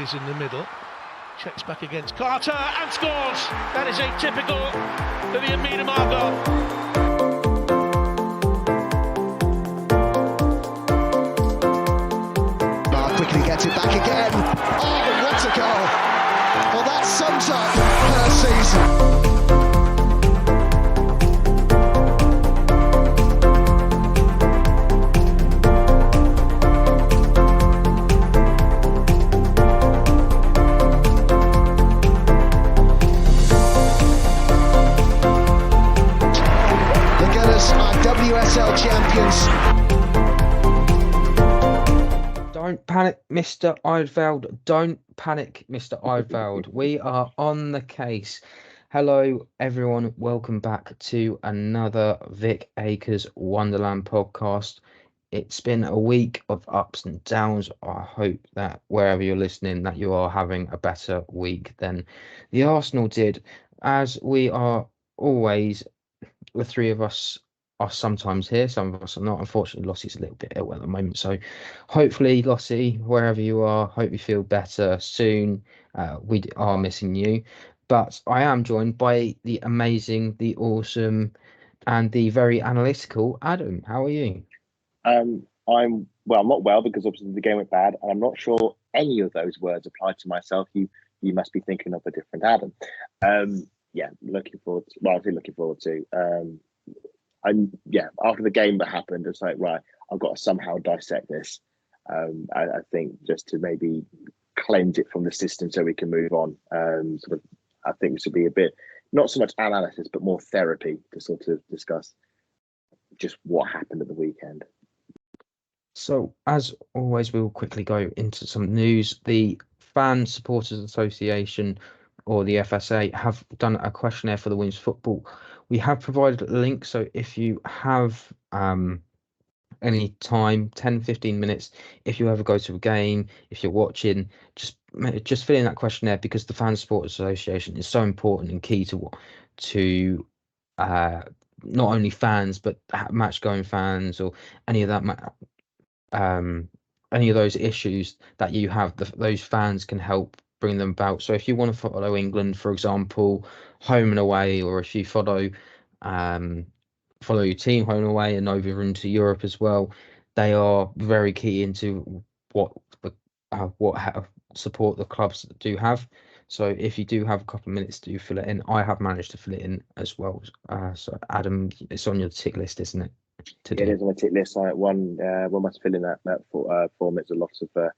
Davies in the middle. Checks back against Carter and scores. That is atypical for the Myanmar goal. Quickly gets it back again. Oh, what a goal! Well, that sums up her season. The Gunners are WSL champions. Don't panic, Mr. Eidveld. Don't panic, Mr. Eidveld. We are on the case. Hello, everyone. Welcome back to another Vic Akers Wonderland podcast. It's been a week of ups and downs. I hope that wherever you're listening, that you are having a better week than the Arsenal did. As we are always, the three of us are sometimes here, some of us are not. Unfortunately, Lottie's a little bit ill at the moment, so hopefully, Lottie, wherever you are, hope you feel better soon. We are missing you, but I am joined by the amazing, the awesome, and the very analytical Adam. How are you? I'm not well because obviously the game went bad, and I'm not sure any of those words apply to myself. You must be thinking of a different Adam. Looking forward to. After the game that happened, it's like, right, I've got to somehow dissect this. I think just to maybe cleanse it from the system so we can move on. I think this would be a bit, not so much analysis, but more therapy to sort of discuss just what happened at the weekend. So, as always, we will quickly go into some news. The Fan Supporters Association, or the FSA, have done a questionnaire for the Women's Football. We have provided a link, so if you have any time, 10-15 minutes, if you ever go to a game, if you're watching, just fill in that questionnaire, because the Fan Supporters Association is so important and key to not only fans but match going fans, or any of that any of those issues that you have. Those fans can help bring them about. So if you want to follow England, for example, home and away, or if you follow your team home and away and over into Europe as well, they are very key into what support the clubs do have. So if you do have a couple of minutes to fill it in, I have managed to fill it in as well. So Adam, it's on your tick list, isn't it? It is on my tick list. One must fill in that form. There's a lot of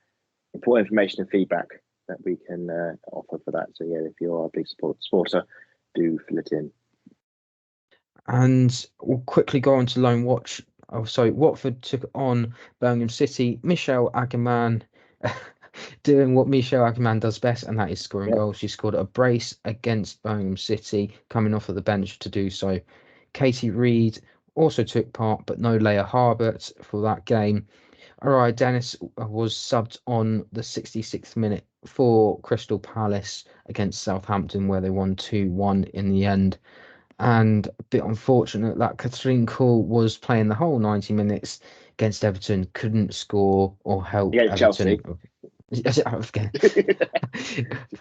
important information and feedback that we can offer for that. So yeah, if you are a big supporter, do fill it in. And we'll quickly go on to Loan Watch. So Watford took on Birmingham City. Michelle Ackerman doing what Michelle Ackerman does best, and that is scoring goals. She scored a brace against Birmingham City, coming off of the bench to do so. Katie Reid also took part, but no Leah Harbert for that game. Araya Dennis was subbed on the 66th minute for Crystal Palace against Southampton, where they won 2-1 in the end. And a bit unfortunate that Catherine Cole was playing the whole 90 minutes against Everton, couldn't score or help Everton. Chelsea.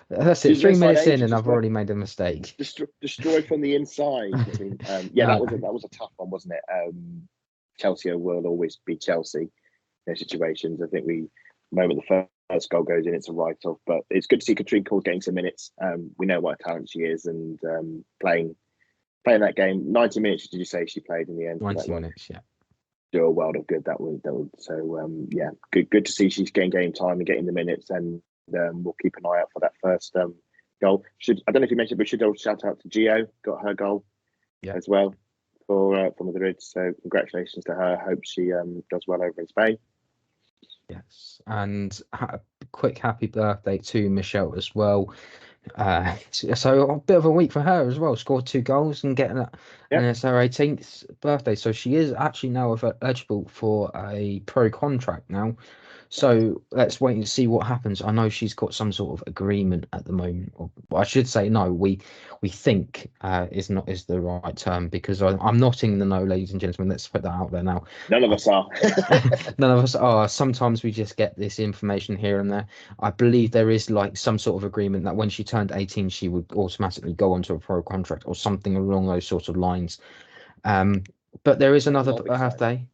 That's it. 3 minutes in, and I've already made a mistake. Destroy from the inside. That was a tough one, wasn't it? Chelsea will always be Chelsea in their situations. I think the moment the first goal goes in, it's a write-off. But it's good to see Katrine Cole getting some minutes. We know what a talent she is, and playing that game. 90 minutes, did you say she played in the end? 90 minutes, yeah. Do a world of good. That would. So good to see she's getting game time and getting the minutes, and we'll keep an eye out for that first goal. I don't know if you mentioned, but should also shout out to Gio, got her goal as well for Madrid. So congratulations to her. Hope she does well over in Spain. Yes, and quick happy birthday to Michelle as well. So a bit of a week for her as well. Scored 2 goals and getting and it's her 18th birthday. So she is actually now eligible for a pro contract now. So let's wait and see what happens. I know she's got some sort of agreement at the moment, or I should say, no, we think is the right term, because I'm not in the know, ladies and gentlemen. Let's put that out there now. None of us are. None of us are. Sometimes we just get this information here and there. I believe there is like some sort of agreement that when she turned 18, she would automatically go onto a pro contract or something along those sorts of lines. But there is another birthday.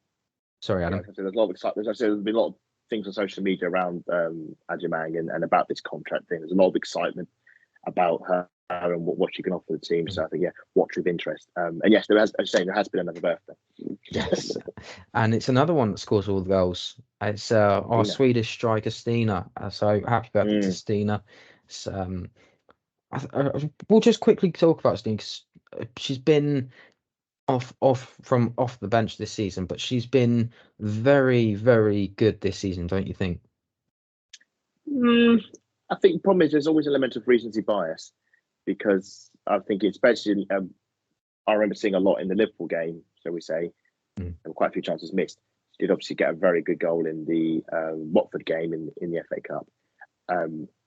Sorry, Adam. Yeah, there's a lot of excitement. As I said, there's been a lot of things on social media around Ajimang and about this contract thing. There's a lot of excitement about her and what she can offer the team. So I think, watch with interest. And yes, there has been another birthday. Yes, and it's another one that scores all the goals. It's our Swedish striker Stina. So happy birthday to Stina. It's, we'll just quickly talk about Stina, because she's been off the bench this season, but she's been very, very good this season, don't you think? I think the problem is there's always an element of recency bias, because I think especially I remember seeing a lot in the Liverpool game, shall we say. There were quite a few chances missed. She did obviously get a very good goal in the Watford game in the FA Cup.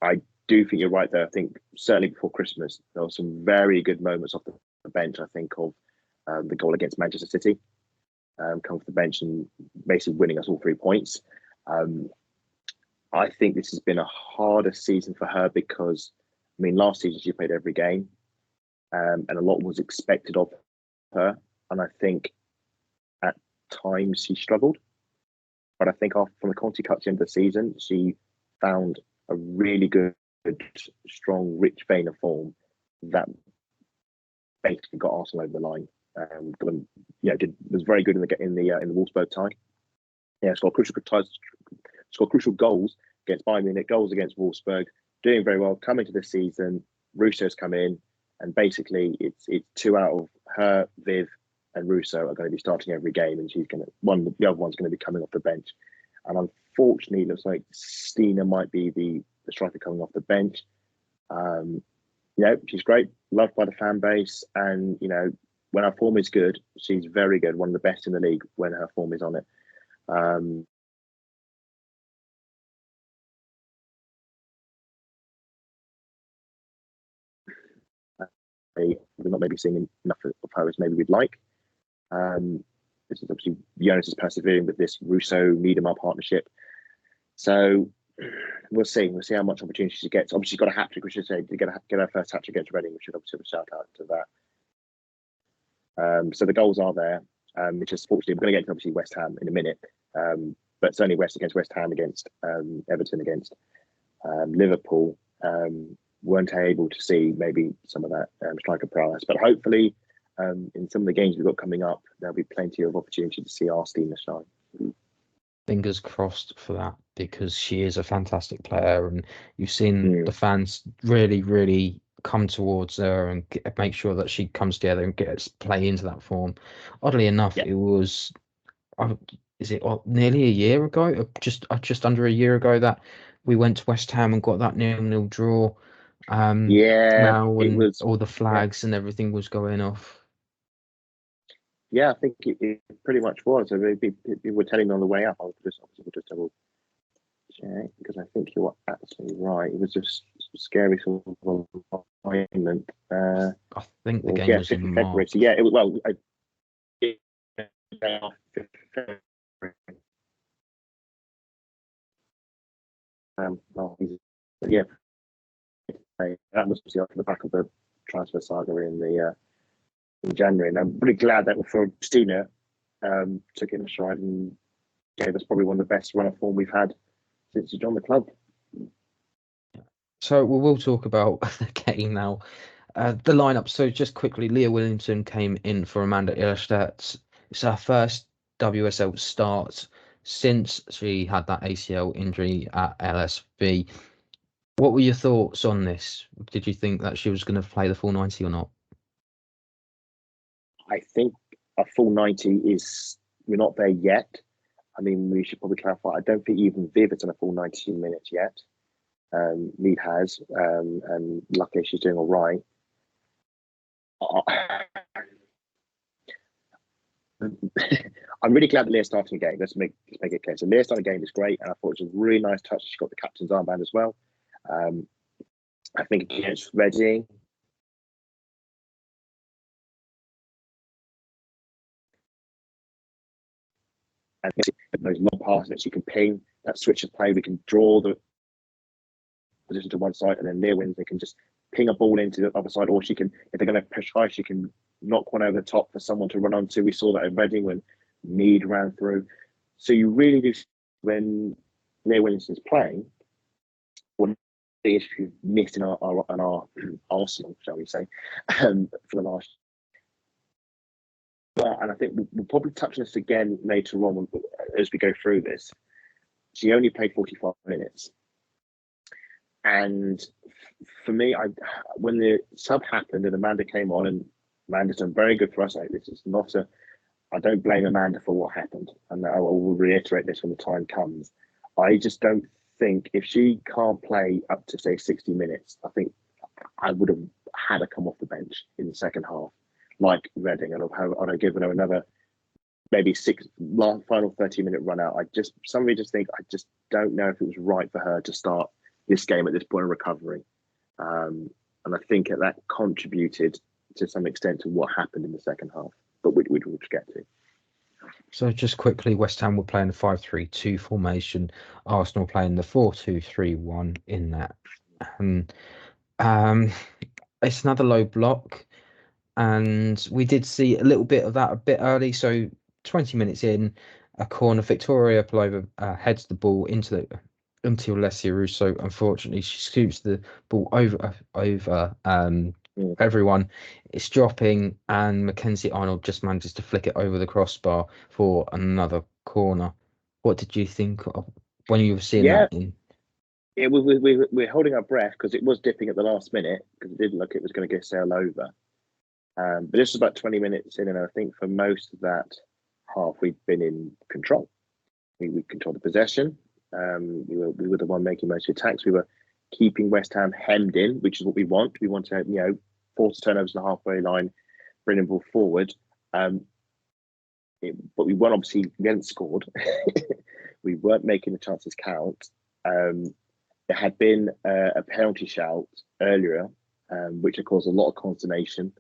I do think you're right there. I think certainly before Christmas there were some very good moments off the bench. I think of the goal against Manchester City, come off the bench and basically winning us all 3 points. I think this has been a harder season for her because, I mean, last season she played every game, and a lot was expected of her. And I think at times she struggled. But I think from the Conti Cup to the end of the season, she found a really good, strong, rich vein of form that basically got Arsenal over the line. Was very good in the Wolfsburg tie. Yeah, scored crucial goals against Bayern Munich, goals against Wolfsburg, doing very well. Coming to this season, Russo's come in, and basically it's 2 out of her, Viv, and Russo are going to be starting every game, and the other one's going to be coming off the bench. And unfortunately, it looks like Stina might be the striker coming off the bench. She's great, loved by the fan base, and when her form is good, she's very good, one of the best in the league when her form is on it. We're not maybe seeing enough of her as maybe we'd like. This is obviously Jonas is persevering with this Russo-Niedermayer partnership. So we'll see. We'll see how much opportunity she gets. Obviously, she's got a hat-trick, we should say, to get her first hat-trick against Reading. We should obviously have a shout-out to that. So the goals are there. Which is fortunately, we're going to get to obviously West Ham in a minute. But certainly West Ham, against Everton, against Liverpool. Weren't able to see maybe some of that striker prowess. But hopefully, in some of the games we've got coming up, there'll be plenty of opportunity to see our Stina shine. Fingers crossed for that, because she is a fantastic player, and you've seen the fans really, really come towards her and make sure that she comes together and gets play into that form. Oddly enough, it was nearly a year ago, just under a year ago, that we went to West Ham and got that 0-0 draw. Now when it was all the flags and everything was going off. Yeah, I think it pretty much was. I mean, people were telling me on the way up. I'll just double check, because I think you are absolutely right. It was just scary sort of environment. I think the game was in March. February. So yeah, it was yeah. That was obviously off the back of the transfer saga in January, and I'm pretty glad that for Stina took it in stride and gave us probably one of the best run of form we've had since she joined the club. So we will talk about the game now. The lineup. So just quickly, Leah Williamson came in for Amanda Illerstedt. It's her first WSL start since she had that ACL injury at LSV. What were your thoughts on this? Did you think that she was going to play the full 90 or not? I think a full 90 we're not there yet. I mean, we should probably clarify. I don't think even Viv has done a full 90 minutes yet. Lee has, and luckily she's doing all right. I'm really glad that Leah's starting the game. Let's make it clear. So Leah starting the game is great, and I thought it was a really nice touch. She got the captain's armband as well. I think against Reading, and those long passes that she can ping, that switch of play, we can draw the position to one side, and then Leah wins. They can just ping a ball into the other side, or she can, if they're going to push high, she can knock one over the top for someone to run onto. We saw that at Reading when Mead ran through. So you really do, when Leah Williamson's playing, what the issue missed in our arsenal, shall we say, for the last. But, and I think we'll probably touch on this again later on as we go through this. She only played 45 minutes. And for me, when the sub happened and Amanda came on, and Amanda's done very good for us. This is not I don't blame Amanda for what happened. And I will reiterate this when the time comes. I just don't think if she can't play up to, say, 60 minutes, I think I would have had her come off the bench in the second half, like Reading. I'd have given her another maybe final 30-minute run out. I just don't know if it was right for her to start this game at this point of recovery. And I think that contributed to some extent to what happened in the second half, but we'd get to. So just quickly, West Ham were playing the 5-3-2 formation, Arsenal playing the 4-2-3-1 in that. And it's another low block, and we did see a little bit of that a bit early. So 20 minutes in, a corner, Victoria Pelova heads the ball into Alessia Russo. Unfortunately, she scoops the ball over everyone. It's dropping, and Mackenzie Arnold just manages to flick it over the crossbar for another corner. What did you think of when you were seeing that? We're holding our breath because it was dipping at the last minute, because it didn't look it was going to get sailed over. But this was about 20 minutes in, and I think for most of that half we'd been in control. We controlled the possession. We were the one making most of the attacks. We were keeping West Ham hemmed in, which is what we want. We want to, force turnovers on the halfway line, bring the ball forward. But we weren't, obviously, we hadn't scored. We weren't making the chances count. There had been a penalty shout earlier, which had caused a lot of consternation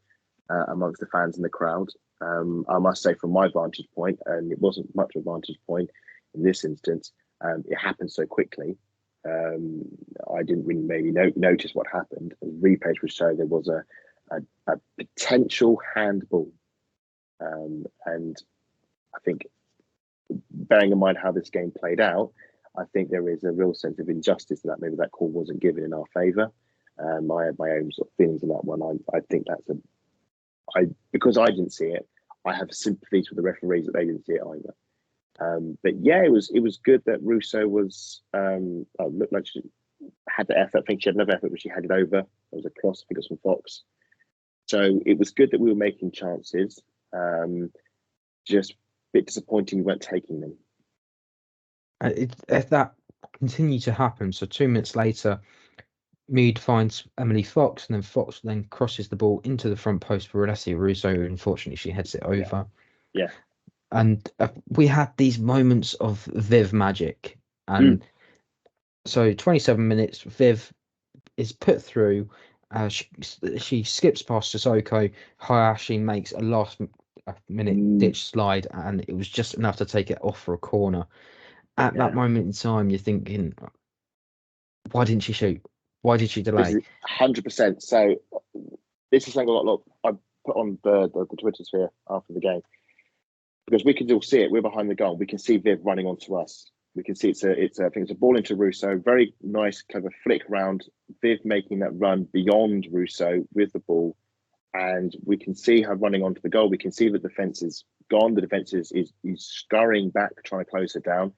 amongst the fans in the crowd. I must say, from my vantage point, and it wasn't much of a vantage point in this instance, it happened so quickly. I didn't really maybe notice what happened. The replays would show there was a potential handball, and I think, bearing in mind how this game played out, I think there is a real sense of injustice that maybe that call wasn't given in our favour. I had my own sort of feelings on that one. I think that's because I didn't see it, I have sympathies with the referees that they didn't see it either. But yeah, it was good that Russo looked like she had the effort. I think she had enough effort, but she had it over. There was a cross, I think it was from Fox. So it was good that we were making chances. Just a bit disappointing we weren't taking them. If that continued to happen, so 2 minutes later, Mead finds Emily Fox, and then Fox then crosses the ball into the front post for Alessia Russo. Unfortunately, she heads it over. Yeah. And we had these moments of Viv magic. And so 27 minutes, Viv is put through. She skips past Sissoko. Hayashi makes a last-minute ditch slide, and it was just enough to take it off for a corner. At that moment in time, you're thinking, why didn't she shoot? Why did she delay? 100%. So this is something I put on the Twitter sphere after the game, because we can all see it. We're behind the goal. We can see Viv running onto us. We can see I think it's a ball into Russo. Very nice, clever flick round. Viv making that run beyond Russo with the ball, and we can see her running onto the goal. We can see that the defence is gone. The defence is scurrying back, trying to close her down.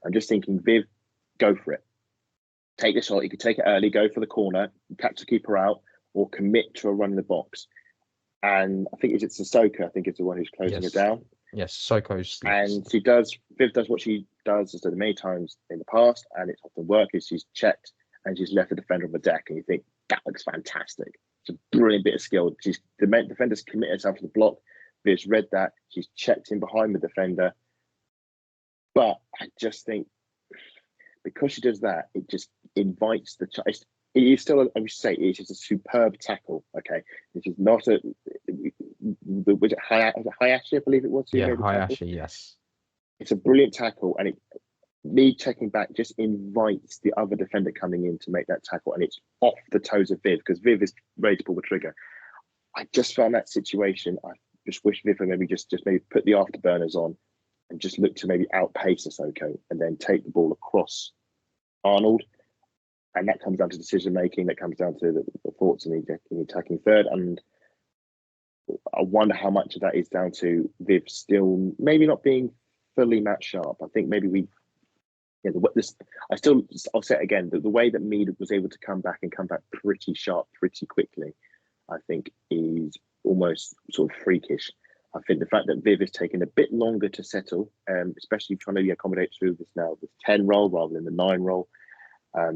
I'm just thinking, Viv, go for it. Take the shot. You could take it early, go for the corner, catch the keeper out, or commit to a run in the box. And I think it's Sissoko. I think it's the one who's closing it down. Yes, Sissoko's. And Viv does what she does, has done many times in the past, and it's often worked, is she's checked and she's left the defender on the deck, and you think, that looks fantastic. It's a brilliant bit of skill. The defender's committed herself to the block. Viv's read that. She's checked in behind the defender, But I just think because she does that, it just invites the child. It is still, I would say, it's just a superb tackle. Okay, it is not a. Was it Hayashi? I believe it was. Who Yeah, made the tackle? Hayashi, yes. It's a brilliant tackle, and me checking back just invites the other defender coming in to make that tackle, and it's off the toes of Viv because Viv is ready to pull the trigger. I just found that situation. I just wish Viv maybe just maybe put the afterburners on and just look to maybe outpace Sissoko and then take the ball across Arnold. And that comes down to decision making. That comes down to the thoughts in the attacking third. And I wonder how much of that is down to Viv still maybe not being fully match sharp. I think maybe I'll say it again. The way that Mead was able to come back pretty sharp, pretty quickly, I think is almost sort of freakish. I think the fact that Viv is taking a bit longer to settle, especially trying to accommodate through this 10 role rather than the 9 role,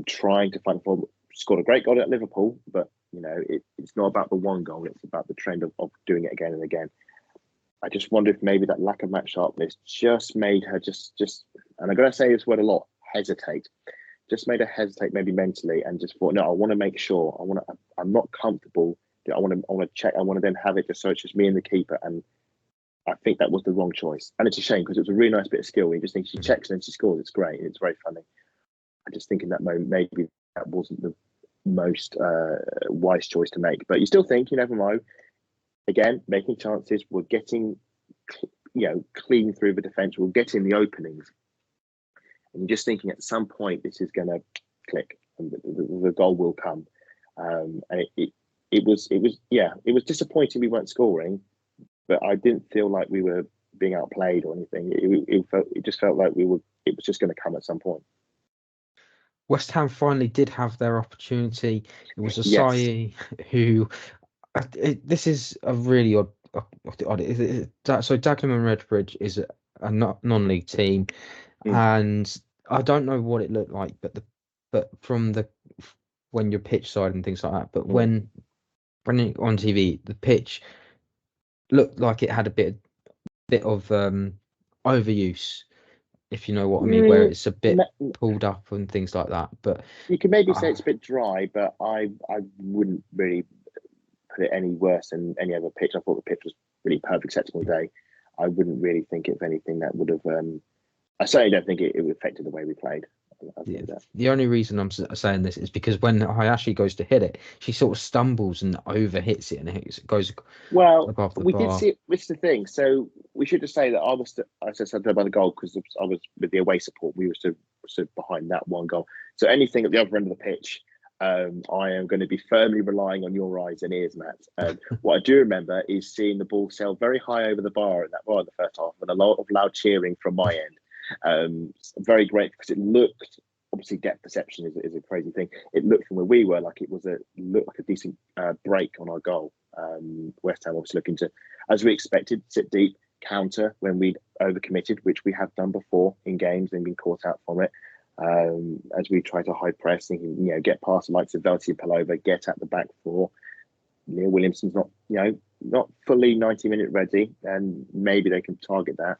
trying to find form. Scored a great goal at Liverpool, but it's not about the one goal; it's about the trend of doing it again and again. I just wonder if maybe that lack of match sharpness just made her just, and I'm going to say this word a lot, hesitate. Just made her hesitate, maybe mentally, and just thought, no, I want to make sure. I'm not comfortable. I want to check. I want to then have it just so it's just me and the keeper. And I think that was the wrong choice. And it's a shame because it was a really nice bit of skill. You just think she checks and then she scores. It's great. It's very funny. I just think in that moment, maybe that wasn't the most wise choice to make. But you still think, you never know. Again, making chances. We're getting, clean through the defence. We're getting the openings. And you're just thinking at some point this is going to click and the goal will come. And it was disappointing we weren't scoring, but I didn't feel like we were being outplayed or anything. It just felt like it was just going to come at some point. West Ham finally did have their opportunity. It was Asai who. This is a really odd. So Dagenham and Redbridge is a non-league team, and I don't know what it looked like, but from when you're pitch side and things like that, but when on TV, the pitch looked like it had a bit of overuse, if you know what I mean, where it's a bit pulled up and things like that. But you could maybe say it's a bit dry, but I wouldn't really put it any worse than any other pitch. I thought the pitch was really perfect, acceptable day. I wouldn't really think, if anything, that would have. I certainly don't think it affected the way we played. The only reason I'm saying this is because when Hayashi goes to hit it, she sort of stumbles and over hits it, and it goes above the bar. Did see it. This is the thing. So we should just say that I said about the goal because I was with the away support. We were stood behind that one goal. So anything at the other end of the pitch, I am going to be firmly relying on your eyes and ears, Matt. What I do remember is seeing the ball sail very high over the bar in the first half, and a lot of loud cheering from my end. Very great because it looked, obviously depth perception is a crazy thing. It looked from where we were like it looked like a decent break on our goal. West Ham obviously looking to, as we expected, sit deep, counter when we'd overcommitted, which we have done before in games and been caught out from it. As we try to high press, thinking, get past the likes of Velty and Pelova, get at the back four. Neil Williamson's not fully 90-minute ready, and maybe they can target that.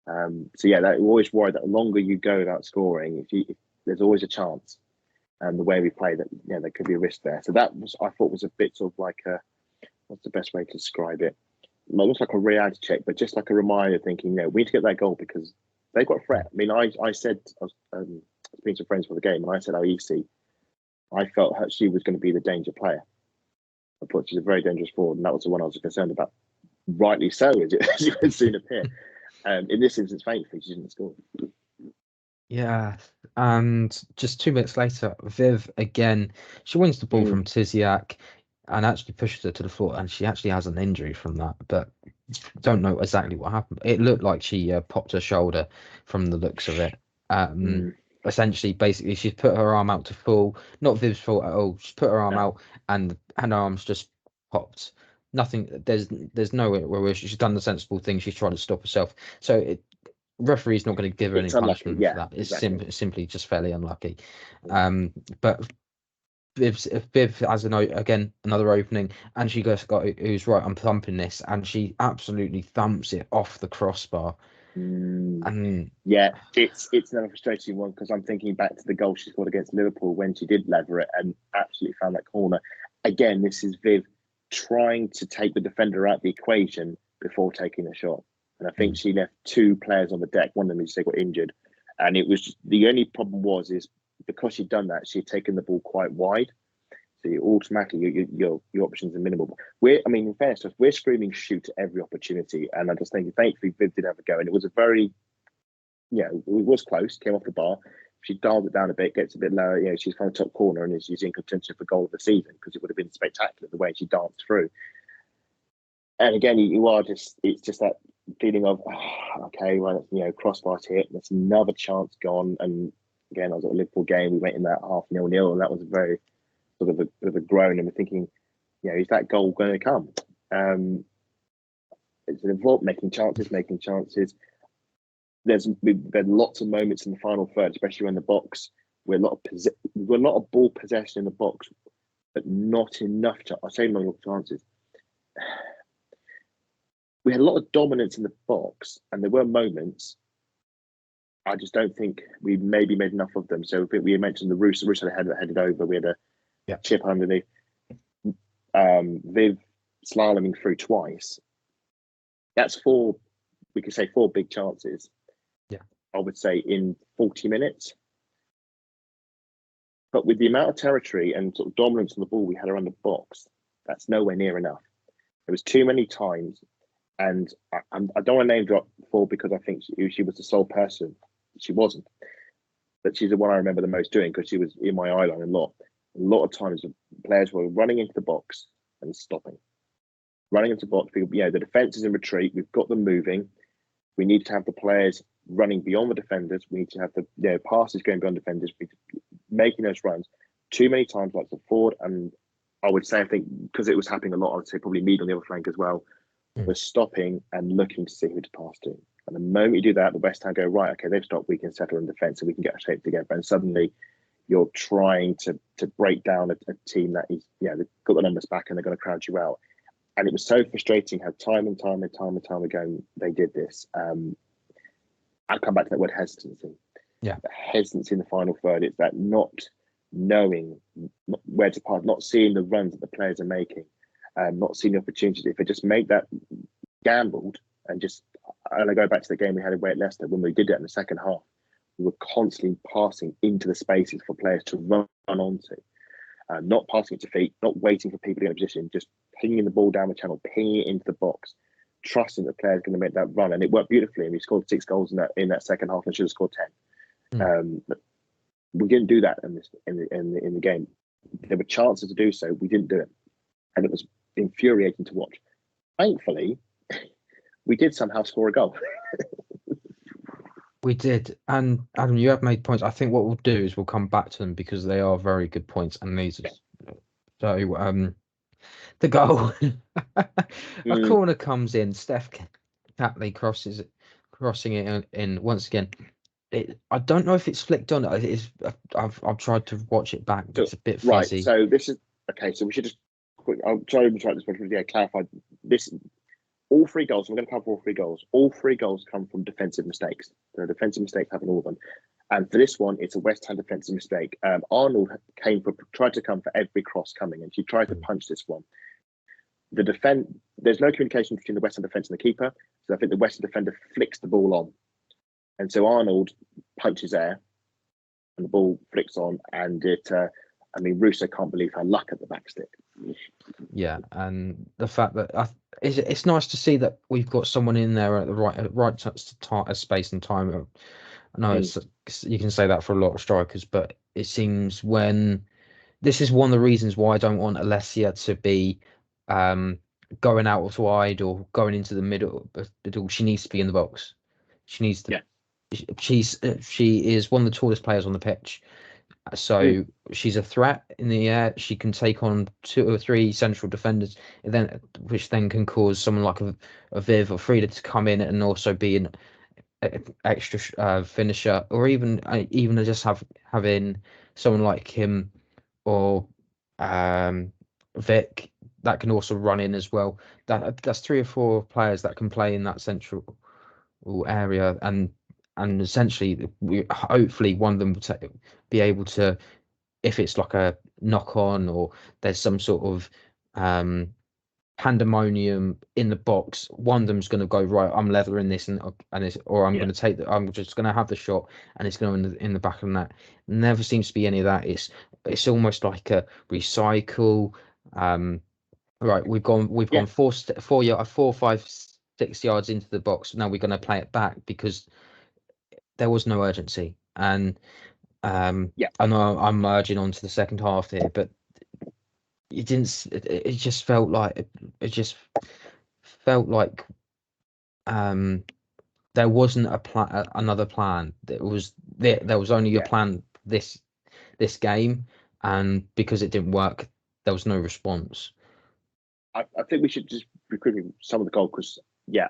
That always worried that the longer you go without scoring, if there's always a chance. And the way we play, that there could be a risk there. So that I thought was a bit of like what's the best way to describe it? It looks like a reality check, but just like a reminder, thinking, we need to get that goal because they've got a threat. I mean, I said I was speaking to friends for the game, and I said how easy I felt she was going to be the danger player. I thought she's a very dangerous forward, and that was the one I was concerned about. Rightly so, as you can soon appear. In this instance, thankfully, she didn't score. Yeah, and just 2 minutes later, Viv again, she wins the ball from Tiziak and actually pushes her to the floor, and she actually has an injury from that, but don't know exactly what happened. It looked like she popped her shoulder from the looks of it. Essentially, basically, she's put her arm out to full, not Viv's fault at all. She's put her arm out, and her arm's just popped. Nothing. There's no where she's done the sensible thing. She's trying to stop herself. So referee's not going to give her any punishment for that. It's simply just fairly unlucky. But Viv has another opening, and she got who's right. I'm thumping this, and she absolutely thumps it off the crossbar. And yeah, it's another frustrating one because I'm thinking back to the goal she scored against Liverpool when she did lever it and absolutely found that corner. Again, this is Viv trying to take the defender out of the equation before taking the shot. And I think she left two players on the deck. One of them, they got injured. And it was the only problem is because she'd done that, she'd taken the ball quite wide. So you automatically, your options are minimal. In fairness, we're screaming shoot at every opportunity. And I just think, thankfully, Viv did have a go. And it was a very, it was close, came off the bar. She dialed it down a bit, gets a bit lower. She's kind of top corner and she's in contention for goal of the season because it would have been spectacular the way she danced through. And again, it's just that feeling of, okay, well, crossbar's hit, that's another chance gone. And again, I was at a Liverpool game, we went in that 0-0, and that was a very sort of a groan. And we're thinking, is that goal going to come? It's involved making chances. We've had lots of moments in the final third, especially in the box, where we've got a lot of ball possession in the box, but not enough. I say not enough chances. We had a lot of dominance in the box, and there were moments. I just don't think we maybe made enough of them. So we mentioned the Russo headed over. We had a chip underneath. Viv slaloming through twice. That's four big chances. Yeah, I would say in 40 minutes. But with the amount of territory and sort of dominance on the ball we had around the box, that's nowhere near enough. There was too many times. And I don't want to name drop for because I think she was the sole person. She wasn't. But she's the one I remember the most doing because she was in my eye line a lot. A lot of times players were running into the box and stopping. Running into the box, the defence is in retreat. We've got them moving. We need to have the players running beyond the defenders. We need to have the passes going beyond defenders, making those runs. Too many times, like the forward, and I would say, I think, because it was happening a lot, I would say probably Mead on the other flank as well. We're stopping and looking to see who to pass to. And the moment you do that, the West Ham go, right, okay, they've stopped, we can settle in defence and we can get our shape together. And suddenly you're trying to break down a team that is, they've got the numbers back and they're going to crowd you out. And it was so frustrating how time and time ago they did this. I'll come back to that word hesitancy. Yeah. The hesitancy in the final third. It's that not knowing where to pass, not seeing the runs that the players are making. Not seeing the opportunities. If they just make that gambled and I go back to the game we had away at Leicester when we did it in the second half, we were constantly passing into the spaces for players to run onto, not passing it to feet, not waiting for people to get in a position, just pinging the ball down the channel, pinging it into the box, trusting that the player's going to make that run, and it worked beautifully. And we scored 6 goals in that second half, and should have scored 10. But we didn't do that in the game. There were chances to do so, we didn't do it, and it was infuriating to watch. Thankfully, we did somehow score a goal. we did. And Adam, you have made points. I think what we'll do is we'll come back to them because they are very good points. And these are so the goal. A corner comes in, Steph Catley crossing it in once again. I don't know if it's flicked on. It is. I've tried to watch it back. It's a bit fuzzy. Right. So this is okay. So we should just I'll try to this one. Clarify this. All 3 goals. I'm going to cover all 3 goals. All 3 goals come from defensive mistakes. There are defensive mistakes happening all of them. And for this one, it's a West Ham defensive mistake. Arnold tried to come for every cross coming, and she tried to punch this one. There's no communication between the West Ham defence and the keeper, so I think the West Ham defender flicks the ball on, and so Arnold punches air, and the ball flicks on, and it. Russo can't believe her luck at the back stick. Yeah, and the fact that it's nice to see that we've got someone in there at the right space and time. I know you can say that for a lot of strikers, but it seems this is one of the reasons why I don't want Alessia to be going out wide or going into the middle. She needs to be in the box. She needs to. Yeah. She is one of the tallest players on the pitch. So she's a threat in the air. She can take on 2 or 3 central defenders, which then can cause someone like a Viv or Frida to come in and also be an extra finisher, or even just having someone like him or Vic that can also run in as well. That's 3 or 4 players that can play in that central area, and essentially we hopefully one of them will be able to, if it's like a knock on or there's some sort of pandemonium in the box, one of them's going to go, right, I'm leveling this, or I'm going to I'm just going to have the shot, and it's going in the back of the net. Never seems to be any of that. It's almost like a recycle. Right, we've gone 4, 5, 6 yards into the box. Now we're going to play it back because there was no urgency. And I know I'm merging on to the second half here, but it didn't. It just felt like there wasn't another plan. There was only a plan this game, and because it didn't work, there was no response. I think we should just be quickly some of the goal because Sorry,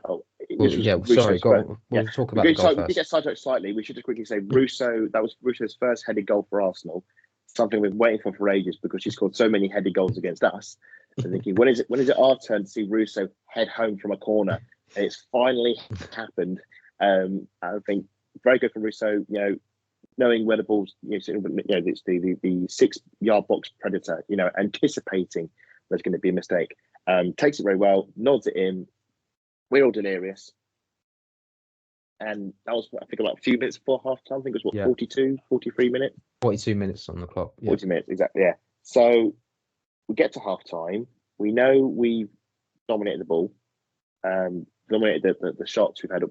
we'll talk about the goal first. We did get sidetracked slightly. We should just quickly say Russo. That was Russo's first headed goal for Arsenal. Something we've been waiting for ages because she scored so many headed goals against us. So thinking, when is it our turn to see Russo head home from a corner? And it's finally happened. I think very good for Russo. Knowing where the ball's, it's the 6 yard box predator. Anticipating there's going to be a mistake. Takes it very well, nods it in. We're all delirious. And that was, I think, about a few minutes before half time. I think it was 42, 43 minutes? 42 minutes on the clock. Yeah. 40 minutes, exactly, yeah. So we get to half time. We know we've dominated the ball, dominated the shots. We've had,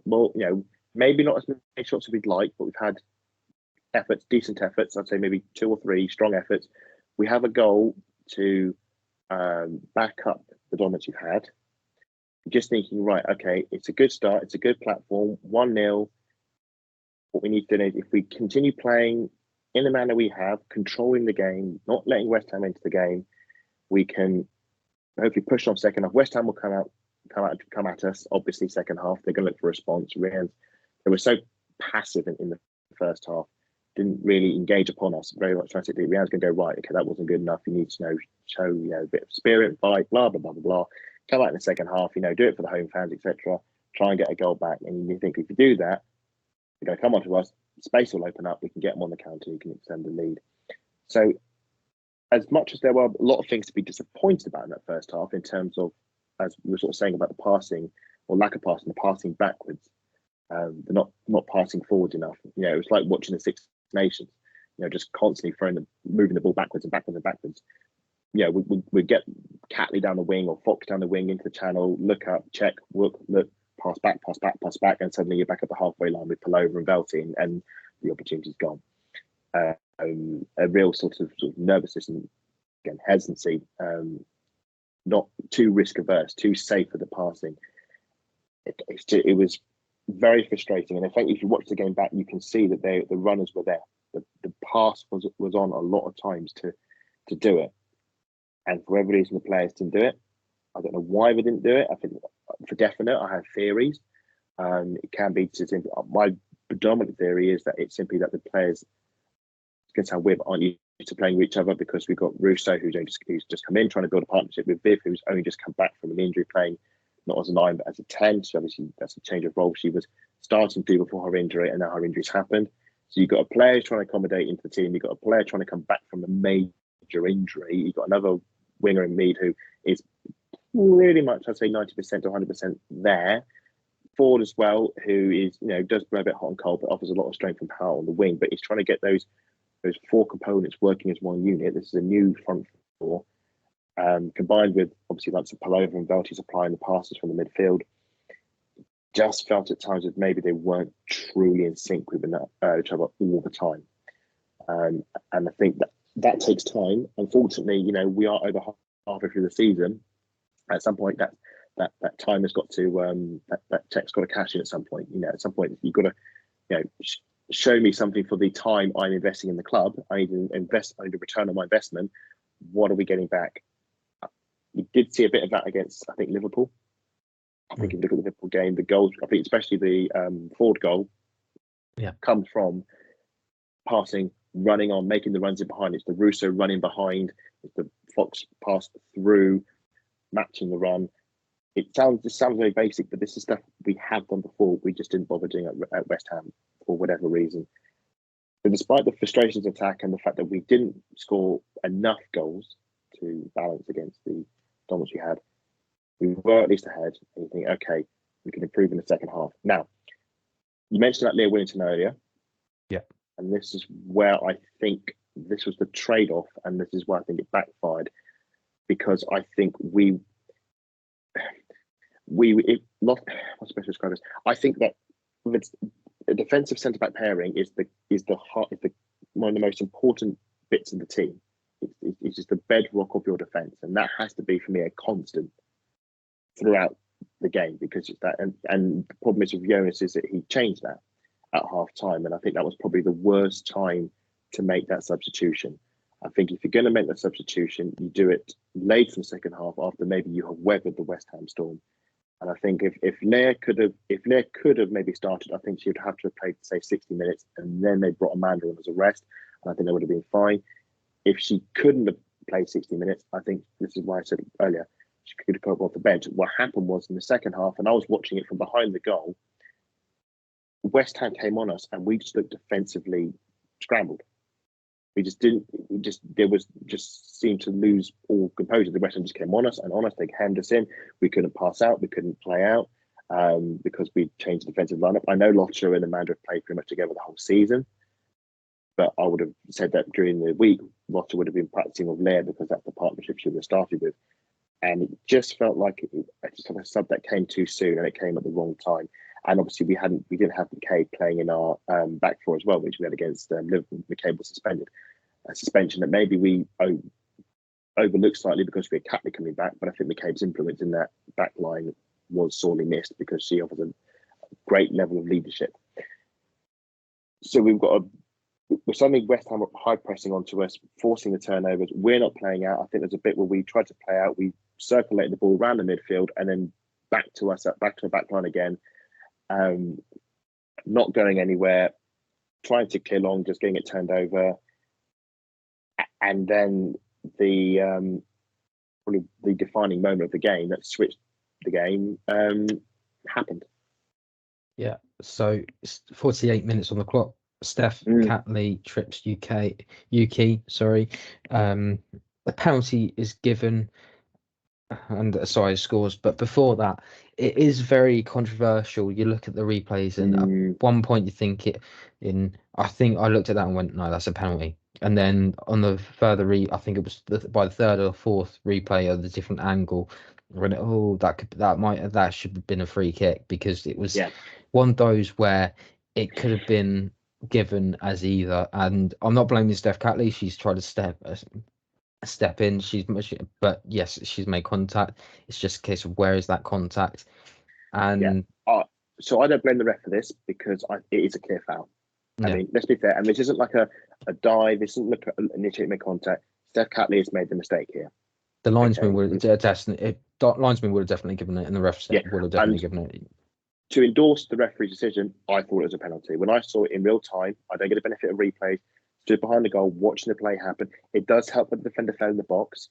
maybe not as many shots as we'd like, but we've had decent efforts. I'd say maybe 2 or 3 strong efforts. We have a goal to back up the dominance you've had. Just thinking, right, okay, it's a good start, it's a good platform, 1-0. What we need to do is, if we continue playing in the manner we have, controlling the game, not letting West Ham into the game, we can hopefully push on second half. West Ham will come at us. Obviously, second half they're going to look for a response. They were so passive in the first half, didn't really engage upon us very much. Drastically, Rhiannon's going to go, right, okay, that wasn't good enough. You need to show a bit of spirit, fight, blah blah blah blah blah. Come out in the second half, do it for the home fans, etc. Try and get a goal back, and you think if you do that, they're going to come onto us. Space will open up. We can get them on the counter. You can extend the lead. So, as much as there were a lot of things to be disappointed about in that first half, in terms of, as we were sort of saying about the passing or lack of passing, the passing backwards, they're not passing forward enough. It was like watching the Six Nations. Just constantly moving the ball backwards and backwards and backwards. We get Catley down the wing or Fox down the wing into the channel, look up, check, look, pass back, and suddenly you're back at the halfway line with Palova and Velty, and the opportunity's gone. A real sort of nervousness and, again, hesitancy, not too risk averse, too safe for the passing. It was very frustrating, and I think if you watch the game back, you can see that the runners were there. The pass was on a lot of times to do it. And for whatever reason, the players didn't do it. I don't know why we didn't do it. I think for definite, I have theories. It can be my predominant theory is that it's simply that the players, against how we aren't used to playing with each other, because we've got Russo who's just come in trying to build a partnership with Viv, who's only just come back from an injury, playing not as a 9 but as a 10. So obviously that's a change of role she was starting to do before her injury, and now her injury's happened. So you've got a player trying to accommodate into the team. You've got a player trying to come back from a major injury. You've got another winger in Mead who is really much, I'd say 90% to 100% there. Ford as well, who is, does play a bit hot and cold, but offers a lot of strength and power on the wing. But he's trying to get those 4 components working as one unit. This is a new front 4, combined with obviously like Palova and Velty supplying the passes from the midfield. Just felt at times that maybe they weren't truly in sync with each other all the time. And I think that takes time. Unfortunately, we are over halfway through the season. At some point, that time has got to that check's got to cash in at some point. At some point you've got to show me something for the time I'm investing in the club. I need to return on my investment. What are we getting back? We did see a bit of that against, I think, Liverpool. I think if you look at the Liverpool game, the goals, I think especially the Ford goal, comes from passing, running on, making the runs in behind. It's the Russo running behind. It's the Fox pass through, matching the run. this sounds very basic, but this is stuff we have done before. We just didn't bother doing it at West Ham for whatever reason. But despite the frustrations of attack and the fact that we didn't score enough goals to balance against the dominance we had, we were at least ahead. And you think, okay, we can improve in the second half. Now, you mentioned that Leah Willington earlier. Yeah. And this is where I think this was the trade-off, and this is why I think it backfired, because I think what's the best way to describe this? I think that a defensive centre-back pairing is one of the most important bits of the team. It's just the bedrock of your defence, and that has to be for me a constant throughout the game, because it's that. And the problem is with Jonas is that he changed that at half time, and I think that was probably the worst time to make that substitution. I think if you're going to make that substitution, you do it late in the second half after maybe you have weathered the West Ham storm. And I think if Leah could have maybe started, I think she would have to have played, say, 60 minutes, and then they brought Amanda on as a rest, and I think that would have been fine. If she couldn't have played 60 minutes, I think this is why I said earlier, she could have come off the bench. What happened was in the second half, and I was watching it from behind the goal, West Ham came on us, and we just looked defensively scrambled. We just didn't. There was just seemed to lose all composure. The West Ham just came on us, They hemmed us in. We couldn't pass out. We couldn't play out because we changed the defensive lineup. I know Lottie and Amanda have played pretty much together the whole season, but I would have said that during the week, Lottie would have been practicing with Leah because that's the partnership she would have started with. And it just felt like a sub that came too soon, and it came at the wrong time. And obviously, we didn't have McCabe playing in our back four as well, which we had against Liverpool. McCabe was suspended, a suspension that maybe we overlooked slightly because we had Catley coming back. But I think McCabe's influence in that back line was sorely missed because she offers a great level of leadership. So we're suddenly West Ham high pressing onto us, forcing the turnovers. We're not playing out. I think there's a bit where we tried to play out. We circulated the ball around the midfield and then back to a back line again. Not going anywhere, trying to clear long, just getting it turned over, and then the probably the defining moment of the game that switched the game happened. Yeah, so 48 minutes on the clock. Steph Catley trips Yuki. Sorry, the penalty is given. And Asai scores, but before that, it is very controversial. You look at the replays, and at one point you think I think I looked at that and went, "No, that's a penalty." And then on the further I think it was by the third or fourth replay of the different angle, I went, "Oh, that should have been a free kick," because it was one of those where it could have been given as either. And I'm not blaming Steph Catley; she's tried to step in, but yes, she's made contact. It's just a case of where is that contact. And so I don't blame the ref for this because it is a clear foul. I mean, let's be fair, and this isn't like a dive. This isn't like initiate make contact. Steph Catley has made the mistake here. The linesman would have definitely given it, and the ref would have definitely given it. To endorse the referee's decision, I thought it was a penalty. When I saw it in real time, I don't get the benefit of replays. Stood behind the goal, watching the play happen. It does help when the defender fell in the box.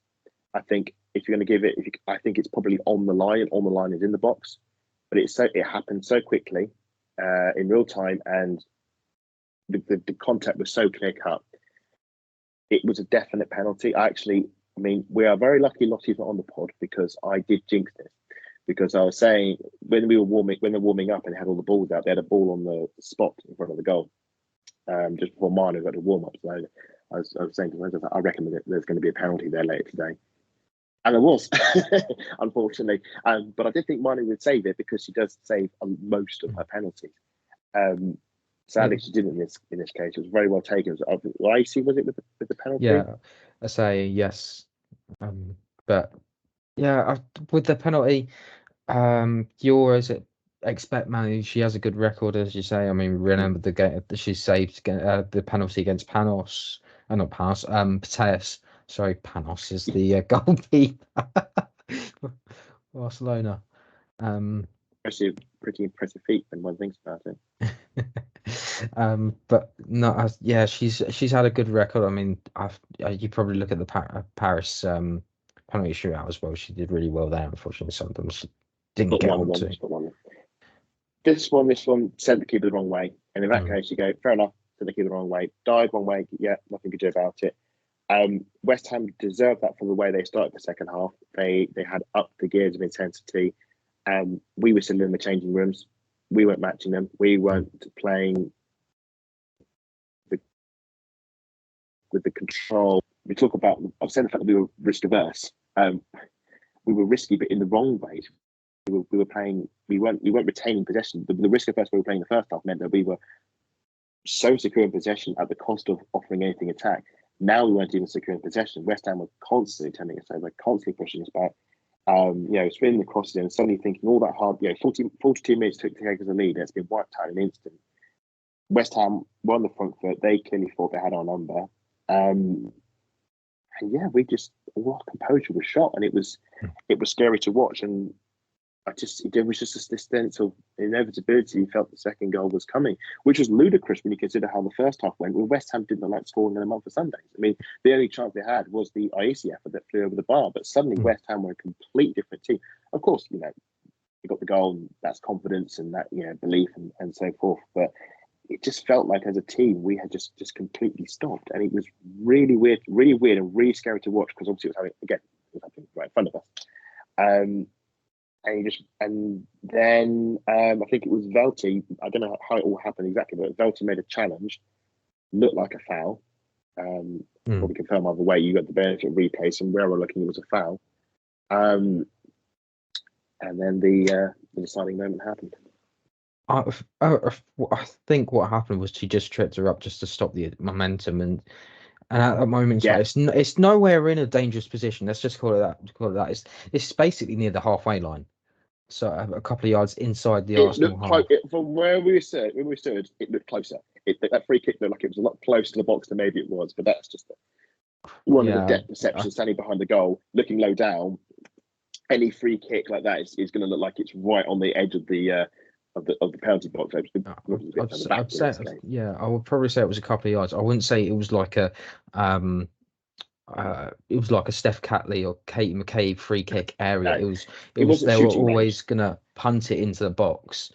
I think if you're going to give it, I think it's probably on the line, and on the line is in the box. But it happened so quickly in real time, and the contact was so clear cut. It was a definite penalty. I mean, we are very lucky Lottie's not on the pod because I did jinx this. Because I was saying when they're warming up and had all the balls out, they had a ball on the spot in front of the goal. Just before mine, I got to warm up. So I was saying to myself, I reckon that there's going to be a penalty there later today. And there was, unfortunately. But I did think Marnie would save it because she does save most of her penalties. Sadly, she didn't in this case. It was very well taken. Lacey, was it with the penalty? Yeah, I say yes. But yeah, with the penalty, you always expect Manu. She has a good record, as you say. I mean, remember the game that she saved the penalty against Panos. Not Panos. Pateas. Sorry, Panos is the goalkeeper. Barcelona. Actually, pretty impressive feat when one thinks about it. But no, she's had a good record. I mean, you probably look at the Paris penalty shootout as well. She did really well there. Unfortunately, sometimes Didn't get on Just to. got one. This one sent the keeper the wrong way, and in that case, you go fair enough. Sent the keeper the wrong way, died one way. Yeah, nothing to do about it. West Ham deserved that for the way they started the second half. They had upped the gears of intensity. We were still in the changing rooms. We weren't matching them. We weren't playing with the control. We talk about. I've said the fact that we were risk averse. We were risky, but in the wrong ways. We were playing. We weren't retaining possession. The risk averse we were playing the first half meant that we were so secure in possession at the cost of offering anything attack. Now we weren't even secure in possession. West Ham were constantly turning us over, constantly pushing us back. Spinning the crosses in and suddenly thinking all that hard. 42 minutes took to take us a lead. It's been wiped out in an instant. West Ham were on the front foot. They clearly thought they had our number. We just all our composure was shot, and it was scary to watch. And it was just this sense of inevitability. You felt the second goal was coming, which was ludicrous when you consider how the first half went. When West Ham didn't look like scoring in a month of Sundays. I mean, the only chance they had was the Iesi effort that flew over the bar. But suddenly, West Ham were a complete different team. Of course, you got the goal, and that's confidence and that belief and so forth. But it just felt like as a team we had just completely stopped, and it was really weird and really scary to watch because obviously it was happening right in front of us. And then I think it was Velty. I don't know how it all happened exactly, but Velty made a challenge, looked like a foul. Probably confirm either way. You got the benefit of replay, and where we're looking, it was a foul. And then the deciding moment happened. I think what happened was she just tripped her up just to stop the momentum, and at that moment, it's nowhere in a dangerous position. Let's just call it that. It's basically near the halfway line, so a couple of yards inside the Arsenal half. From where we stood, it looked closer. That free kick looked like it was a lot closer to the box than maybe it was, but that's just one of the depth perception. Standing behind the goal, looking low down, any free kick like that is going to look like it's right on the edge of the penalty box. I'd say, I would probably say it was a couple of yards. I wouldn't say it was like a Steph Catley or Katie McCabe free kick area. No, it was they were always range. gonna punt it into the box,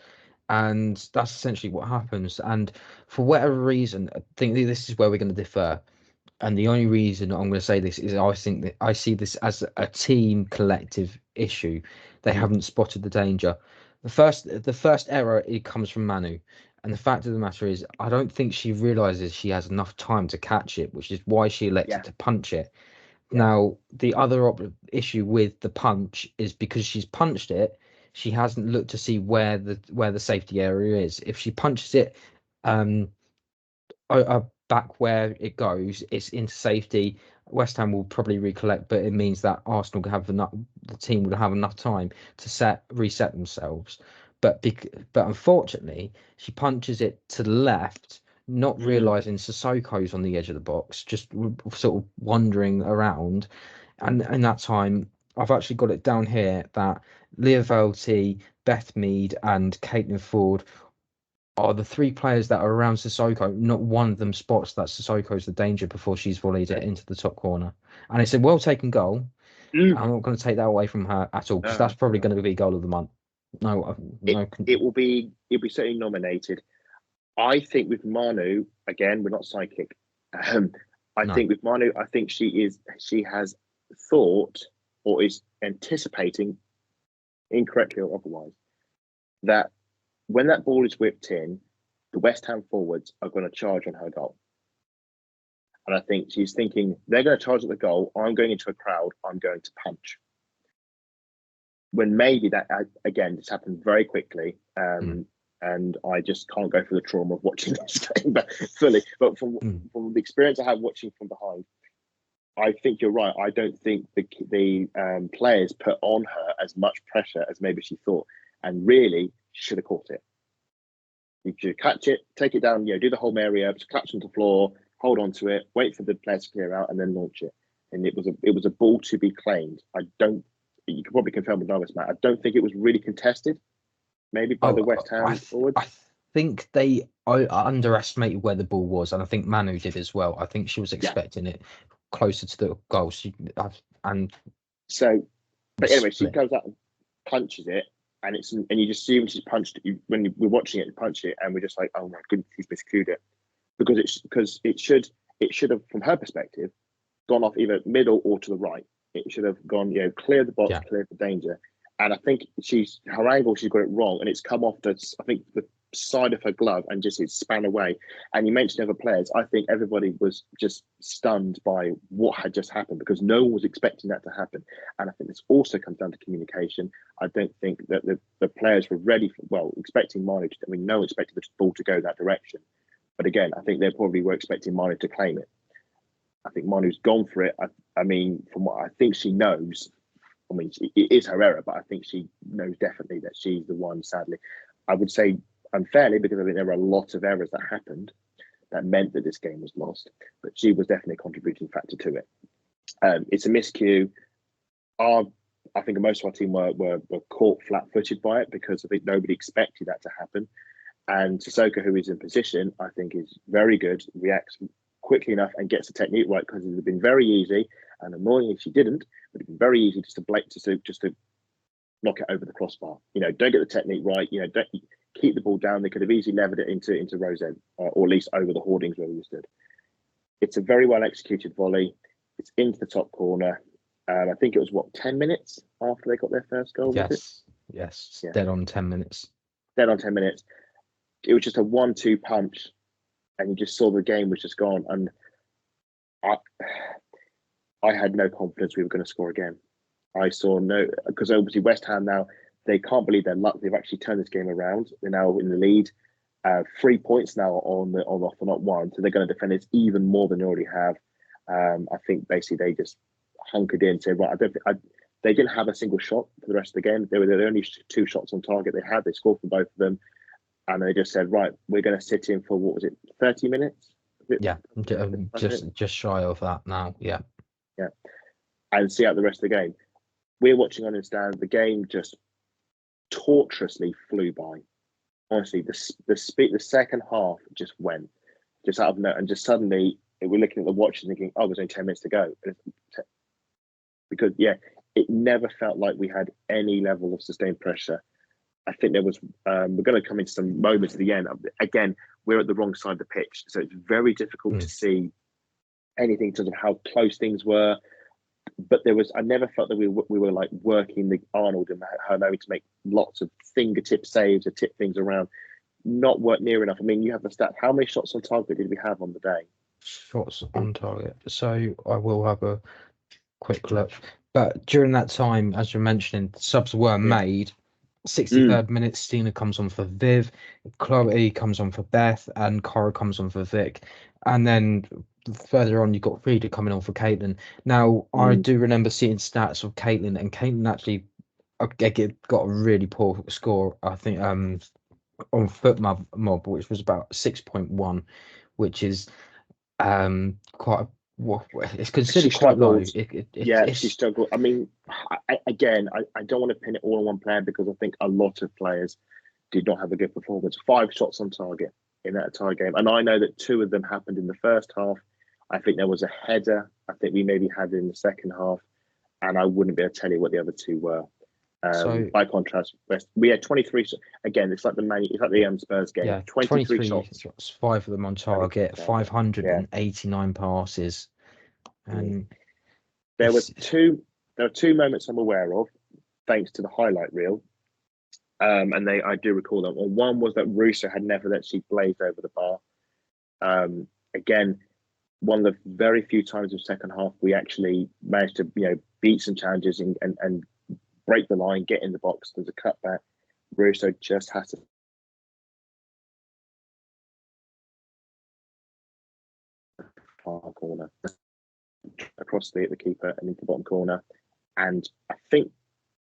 and that's essentially what happens. And for whatever reason, I think this is where we're going to differ. And the only reason I'm going to say this is I think that I see this as a team collective issue. They haven't spotted the danger. The first error, it comes from Manu. And the fact of the matter is, I don't think she realizes she has enough time to catch it, which is why she elected to punch it. Yeah. Now, the other issue with the punch is because she's punched it, she hasn't looked to see where the safety area is. If she punches it back where it goes, it's into safety. West Ham will probably recollect, but it means that Arsenal will have the team will have enough time to reset themselves. But unfortunately, she punches it to the left, not realizing Sissoko's on the edge of the box, just sort of wandering around. And in that time, I've actually got it down here that Leah Velty, Beth Mead, and Caitlin Ford are the three players that are around Sissoko. Not one of them spots that Sissoko's the danger before she's volleyed it into the top corner. And it's a well taken goal. I'm not going to take that away from her at all, because that's probably going to be goal of the month. It will be certainly nominated. I think with Manu, again, we're not psychic. Think with Manu, I think she has thought or is anticipating, incorrectly or otherwise, that when that ball is whipped in, the West Ham forwards are going to charge on her goal. And I think she's thinking, they're going to charge at the goal. I'm going into a crowd. I'm going to punch. When maybe that, again, this happened very quickly. And I just can't go through the trauma of watching this game fully. But from the experience I have watching from behind, I think you're right. I don't think the players put on her as much pressure as maybe she thought. And really, she should have caught it. You should catch it, take it down, do the whole Mary up, catch on the floor, hold on to it, wait for the players to clear out, and then launch it. And it was a ball to be claimed. You can probably confirm with Novice, Matt. I don't think it was really contested, maybe by the West Ham forwards. I think they underestimated where the ball was, and I think Manu did as well. I think she was expecting it closer to the goal. But anyway, she goes out and punches it. and you just see when she's punched it, when we're watching it, punch it, and we're just like, oh my goodness, he's miscued it, because it should have, from her perspective, gone off either middle or to the right. It should have gone, clear the box, clear the danger. And I think her angle, she's got it wrong, and it's come off the side of her glove and just it's span away. And you mentioned other players. I think everybody was just stunned by what had just happened because no one was expecting that to happen. And I think this also comes down to communication. I don't think that the players were ready expecting Manu no one expected the ball to go that direction. But again, I think they probably were expecting Manu to claim it. I think Manu's gone for it. I mean, from what I think she knows, it is her error, but I think she knows definitely that she's the one, sadly. I would say unfairly, because I think there were a lot of errors that happened that meant that this game was lost, but she was definitely a contributing factor to it. It's a miscue. I think most of our team were caught flat-footed by it because I think nobody expected that to happen. And Sissoko, who is in position, I think is very good, reacts quickly enough and gets the technique right, because it would have been very easy, and annoying if she didn't, but it'd been very easy just to knock it over the crossbar. Don't get the technique right. Don't keep the ball down. They could have easily levered it into Rose End, or at least over the hoardings where we stood. It's a very well executed volley. It's into the top corner. I think it was 10 minutes after they got their first goal. Yes, dead on 10 minutes. Dead on 10 minutes. It was just a 1-2 punch, and you just saw the game was just gone. And I had no confidence we were going to score again. I saw because obviously West Ham now, they can't believe their luck. They've actually turned this game around. They're now in the lead, 3 points now on the offer, not one. So they're going to defend it even more than they already have. I think basically they just hunkered in, said, right, they didn't have a single shot for the rest of the game. They were the only 2 shots on target they had. They scored for both of them. And they just said, right, we're going to sit in for, 30 minutes? Yeah, just shy of that now. Yeah. And see out the rest of the game. We're watching on the stand. The game just torturously flew by. Honestly, the second half just went just out of note, and just suddenly we're looking at the watch and thinking, oh, there's only 10 minutes to go. Because it never felt like we had any level of sustained pressure. I think there was. We're going to come into some moments at the end. Again, we're at the wrong side of the pitch, so it's very difficult to see anything in terms of how close things were. But I never felt that we were like working the Arnold and Hermione to make lots of fingertip saves or tip things around. Not work near enough. I mean, you have the stat. How many shots on target did we have on the day? Shots on target. So I will have a quick look. But during that time, as you're mentioning, subs were made. 63rd minute, Stina comes on for Viv, Chloe comes on for Beth, and Cora comes on for Vic. And then further on, you've got Frida coming on for Caitlin. Now, I do remember seeing stats of Caitlin, and Caitlin actually got a really poor score, I think, on Foot Mob, which was about 6.1, which is quite it's considered quite low. She struggled. I mean, I don't want to pin it all on one player, because I think a lot of players did not have a good performance. 5 shots on target in that entire game, and I know that 2 of them happened in the first half. I think there was a header I think we maybe had in the second half, and I wouldn't be able to tell you what the other 2 were. By contrast, we had 23. Again, it's like the Spurs game. Yeah, 23 shots, 5 of them on target, 589 passes, and there were 2 moments I'm aware of, thanks to the highlight reel, and I do recall them. One was that Russo had never actually blazed over the bar. Again, one of the very few times in the second half we actually managed to beat some challenges and break the line, get in the box. There's a cutback. Russo just has to far corner across the keeper and into the bottom corner. And I think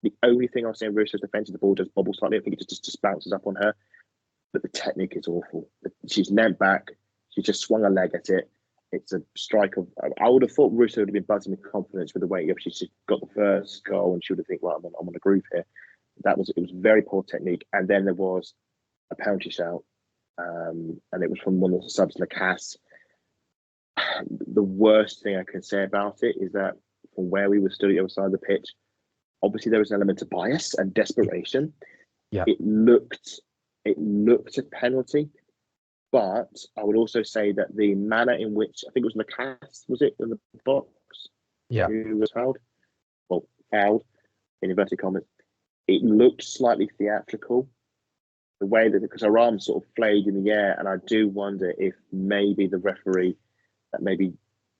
the only thing I'll say in Russo's defence is the ball does bobble slightly. I think it just bounces up on her. But the technique is awful. She's leant back. She just swung her leg at it. It's a strike of. I would have thought Russo would have been buzzing with confidence with the way she got the first goal, and she would have think, right, I'm on a groove here. It was very poor technique. And then there was a penalty shout, and it was from one of the subs, Lacasse. The worst thing I can say about it is that from where we were stood at the other side of the pitch, obviously there was an element of bias and desperation. Yeah. It looked a penalty, but I would also say that the manner in which, I think it was Lacasse, was it, in the box? Yeah. Who was fouled? Well, fouled, in inverted commas. It looked slightly theatrical, the way that, because her arm sort of flayed in the air, and I do wonder if maybe the referee that maybe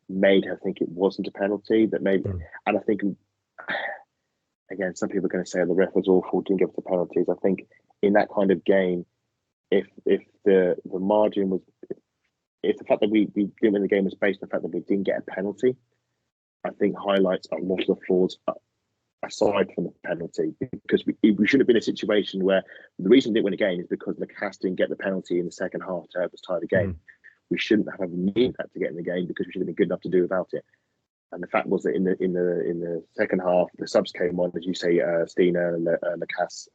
made her think it wasn't a penalty, that maybe, and I think, again, some people are going to say the ref was awful, didn't give us the penalties. I think in that kind of game, if the margin was, if the fact that we didn't win the game was based on the fact that we didn't get a penalty, I think highlights a lot of the flaws aside from the penalty, because we shouldn't have been in a situation where the reason we didn't win a game is because Lacasse didn't get the penalty in the second half to help us tie the game. We shouldn't have needed that to get in the game, because we should have been good enough to do without it. And the fact was that in the second half, the subs came on, as you say, Stina, Lacasse,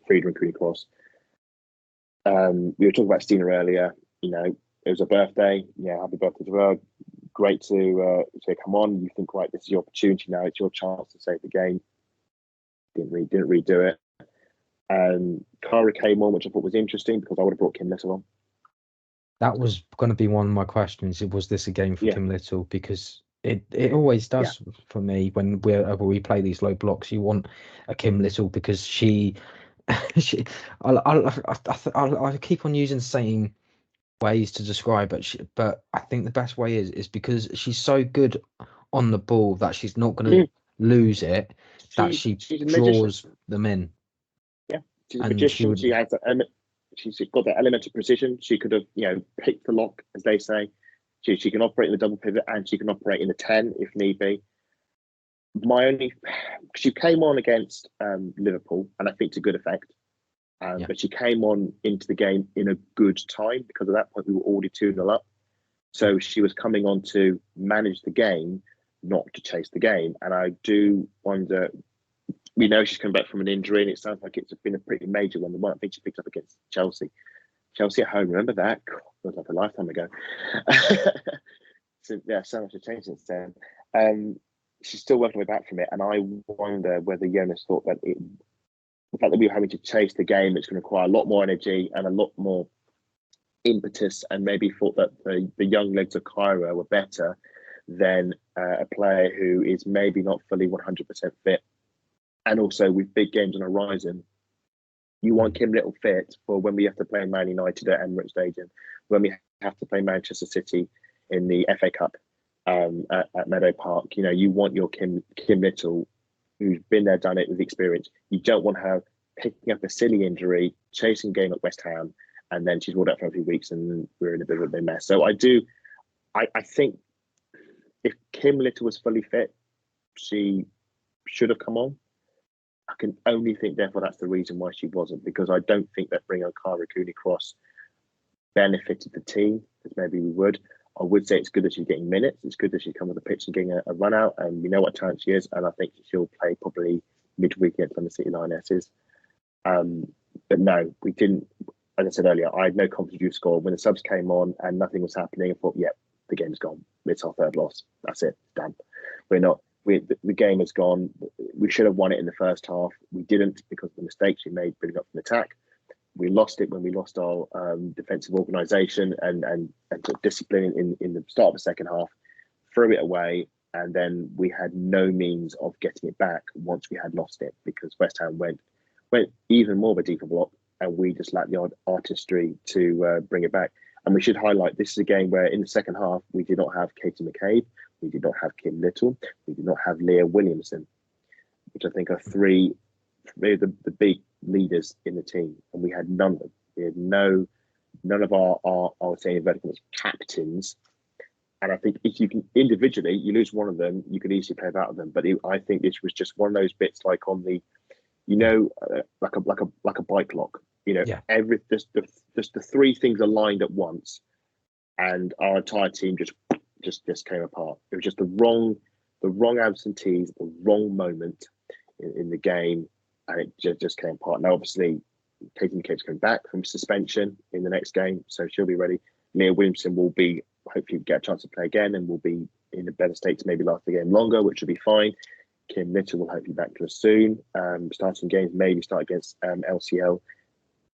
Frieda, and Cooney Cross. We were talking about Stina earlier. You know, it was her birthday. Yeah, happy birthday to her. Great to say, come on. You think, right, this is your opportunity now. It's your chance to save the game. Didn't redo it. Cara came on, which I thought was interesting, because I would have brought Kim Little on. That was going to be one of my questions. Was this a game for Kim Little? Because it always does for me when we play these low blocks. You want a Kim Little because I keep on using the same ways to describe it, but I think the best way is because she's so good on the ball that she's not going to lose it. She draws them in. Yeah, she's a magician. She has that element. She's got that element of precision. She could have, picked the lock, as they say. She can operate in the double pivot, and she can operate in the 10 if need be. She came on against Liverpool, and I think to good effect. But she came on into the game in a good time, because at that point we were already 2-0 up. So she was coming on to manage the game, not to chase the game. And I do wonder, we know she's come back from an injury, and it sounds like it's been a pretty major one. The one I think she picked up against Chelsea. Chelsea at home, remember that? God, feels like a lifetime ago. So much has changed since then. She's still working her way back from it, and I wonder whether Jonas thought that the fact that we were having to chase the game, it's going to require a lot more energy and a lot more impetus, and maybe thought that the young legs of Kyra were better than a player who is maybe not fully 100% fit. And also with big games on the horizon, you want Kim Little fit for when we have to play Man United at Emirates Stadium, when we have to play Manchester City in the FA Cup at Meadow Park. You want your Kim Little, who's been there, done it with experience. You don't want her picking up a silly injury, chasing game at West Ham, and then she's ruled out for a few weeks, and we're in a bit of a mess. So I think if Kim Little was fully fit, she should have come on. I can only think, therefore, that's the reason why she wasn't, because I don't think that bringing on Cara Cooney-Cross benefited the team, as maybe we would. I would say it's good that she's getting minutes. It's good that she's come on the pitch and getting a run out, and we know what talent she is, and I think she'll play probably midweek against the City Lionesses. But no, we didn't. As I said earlier, I had no confidence you score. When the subs came on and nothing was happening, I thought, the game's gone. It's our third loss. That's it. Done. The game has gone. We should have won it in the first half. We didn't, because of the mistakes we made building up from attack. We lost it when we lost our defensive organisation and discipline in the start of the second half. Threw it away, and then we had no means of getting it back once we had lost it, because West Ham went even more of a deeper block, and we just lacked the artistry to bring it back. And we should highlight, this is a game where in the second half we did not have Katie McCabe, we did not have Kim Little, we did not have Leah Williamson, which I think are three of the big leaders in the team, and we had none of them. We had none of our I would say, inverted captains. And I think if you can individually, you lose one of them, you could easily play without them. But I think this was just one of those bits, like on the, like a bike lock. Just the three things aligned at once, and our entire team just came apart. It was just the wrong absentees, the wrong moment in the game, and it just came apart. Now, obviously, Katie McCabe's coming back from suspension in the next game, so she'll be ready. Leah Williamson will be, hopefully get a chance to play again, and will be in a better state to maybe last the game longer, which will be fine. Kim Litter will hopefully be back to us soon. Starting games, maybe start against LCL.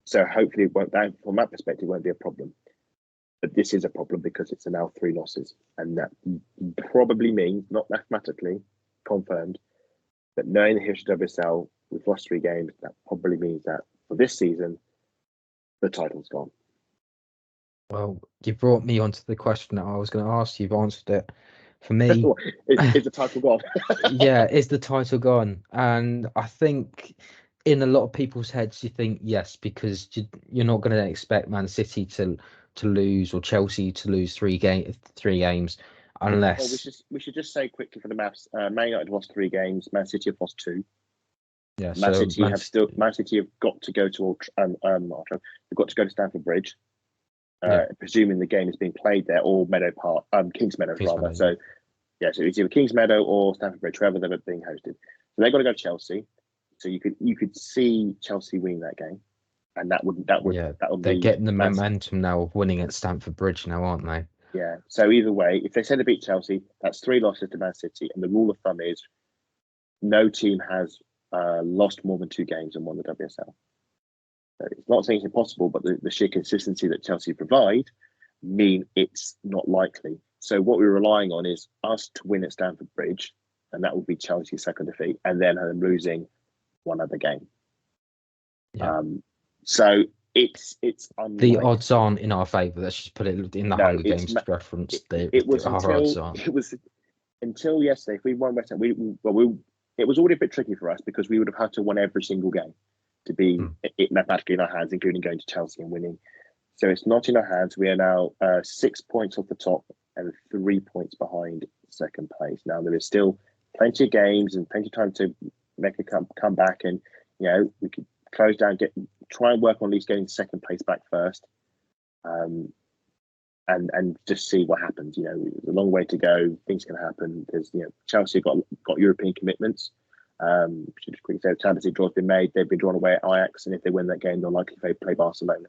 So hopefully, from that perspective, it won't be a problem. But this is a problem because it's now 3 losses. And that probably means, not mathematically confirmed, but knowing the history of WSL, we've lost 3 games, that probably means that for this season, the title's gone. Well, you brought me onto the question that I was going to ask. You've answered it. For me, is the title gone? yeah, is the title gone? And I think in a lot of people's heads, you think yes, because you're not going to expect Man City to lose or Chelsea to lose 3 games unless. Well, we should just say quickly for the maths. Man United lost 3 games. Man City have lost 2. Yeah, Man City have got to go to they've got to go to Stamford Bridge. Presuming the game is being played there, or Meadow Park, Kings Meadow rather. Meadow. So so it's either Kings Meadow or Stamford Bridge, wherever they're being hosted. So they've got to go to Chelsea. So you could see Chelsea winning that game, and that would they're getting the momentum now of winning at Stamford Bridge now, aren't they? Yeah. So either way, if they say they beat Chelsea, that's 3 losses to Man City, and the rule of thumb is no team has lost more than 2 games and won the WSL. So it's not saying it's impossible, but the sheer consistency that Chelsea provide mean it's not likely. So what we're relying on is us to win at Stamford Bridge, and that would be Chelsea's second defeat, and then losing 1 other game. Yeah. So it's unlikely. The odds aren't in our favour. Let's just put it in the Hunger Games reference. It was until yesterday. If we won West Ham, it was already a bit tricky for us because we would have had to win every single game to be it mathematically in our hands, including going to Chelsea and winning. So it's not in our hands. We are now 6 points off the top and 3 points behind second place. Now there is still plenty of games and plenty of time to make a comeback, and we could close down, try and work on at least getting second place back first, and just see what happens. There's a long way to go. Things can happen. There's Chelsea got European commitments. Should just quickly say the Champions League draw's been made. They've been drawn away at Ajax, and if they win that game, they'll likely play Barcelona.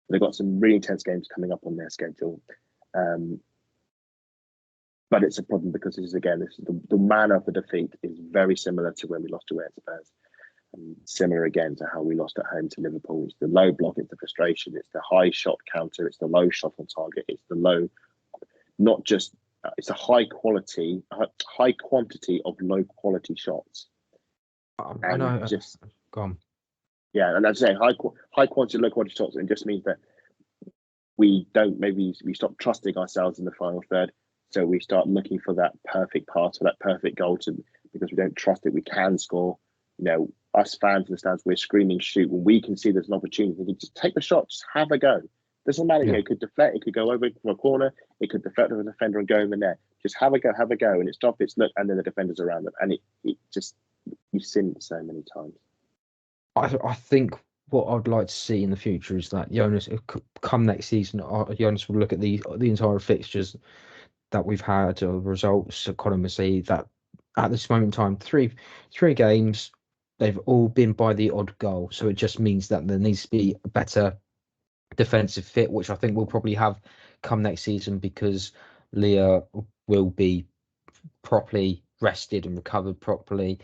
They've got some really intense games coming up on their schedule. But it's a problem because this is the manner of the defeat is very similar to when we lost away at Spurs. And similar again to how we lost at home to Liverpool. It's the low block, it's the frustration, it's the high shot counter, it's the low shot on target, it's the low, not just, it's a high quantity of low quality shots. I know. Just go on. Yeah, and that's saying high quantity, low quality shots, and it just means that we stop trusting ourselves in the final third. So we start looking for that perfect pass or that perfect goal because we don't trust it. We can score. Us fans in the stands, we're screaming shoot when we can see there's an opportunity. We can just take the shot, just have a go. Doesn't matter. It could deflect, it could go over from a corner, it could deflect with a defender and go in the net. Just have a go, and it stops, it's look, and then the defender's around them. And it just, you've seen it so many times. I think what I'd like to see in the future is that Jonas, come next season, Jonas will look at the entire fixtures that we've had, results, economy, that at this moment in time, three games, they've all been by the odd goal. So it just means that there needs to be a better defensive fit, which I think we'll probably have come next season because Leah will be properly rested and recovered properly.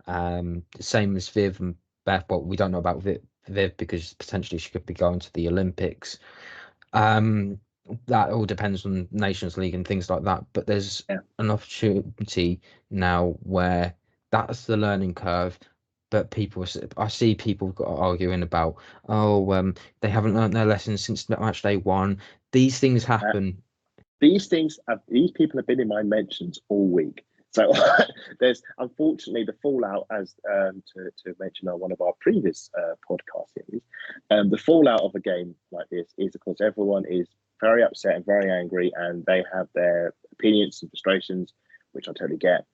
Same as Viv and Beth. Well, we don't know about Viv because potentially she could be going to the Olympics. That all depends on Nations League and things like that. But there's an opportunity now where that's the learning curve. But I see people arguing about, they haven't learned their lessons since match day 1. These things happen. These people have been in my mentions all week. So there's unfortunately the fallout, as to mention on one of our previous podcast series, the fallout of a game like this is, of course, everyone is very upset and very angry, and they have their opinions and frustrations, which I totally get.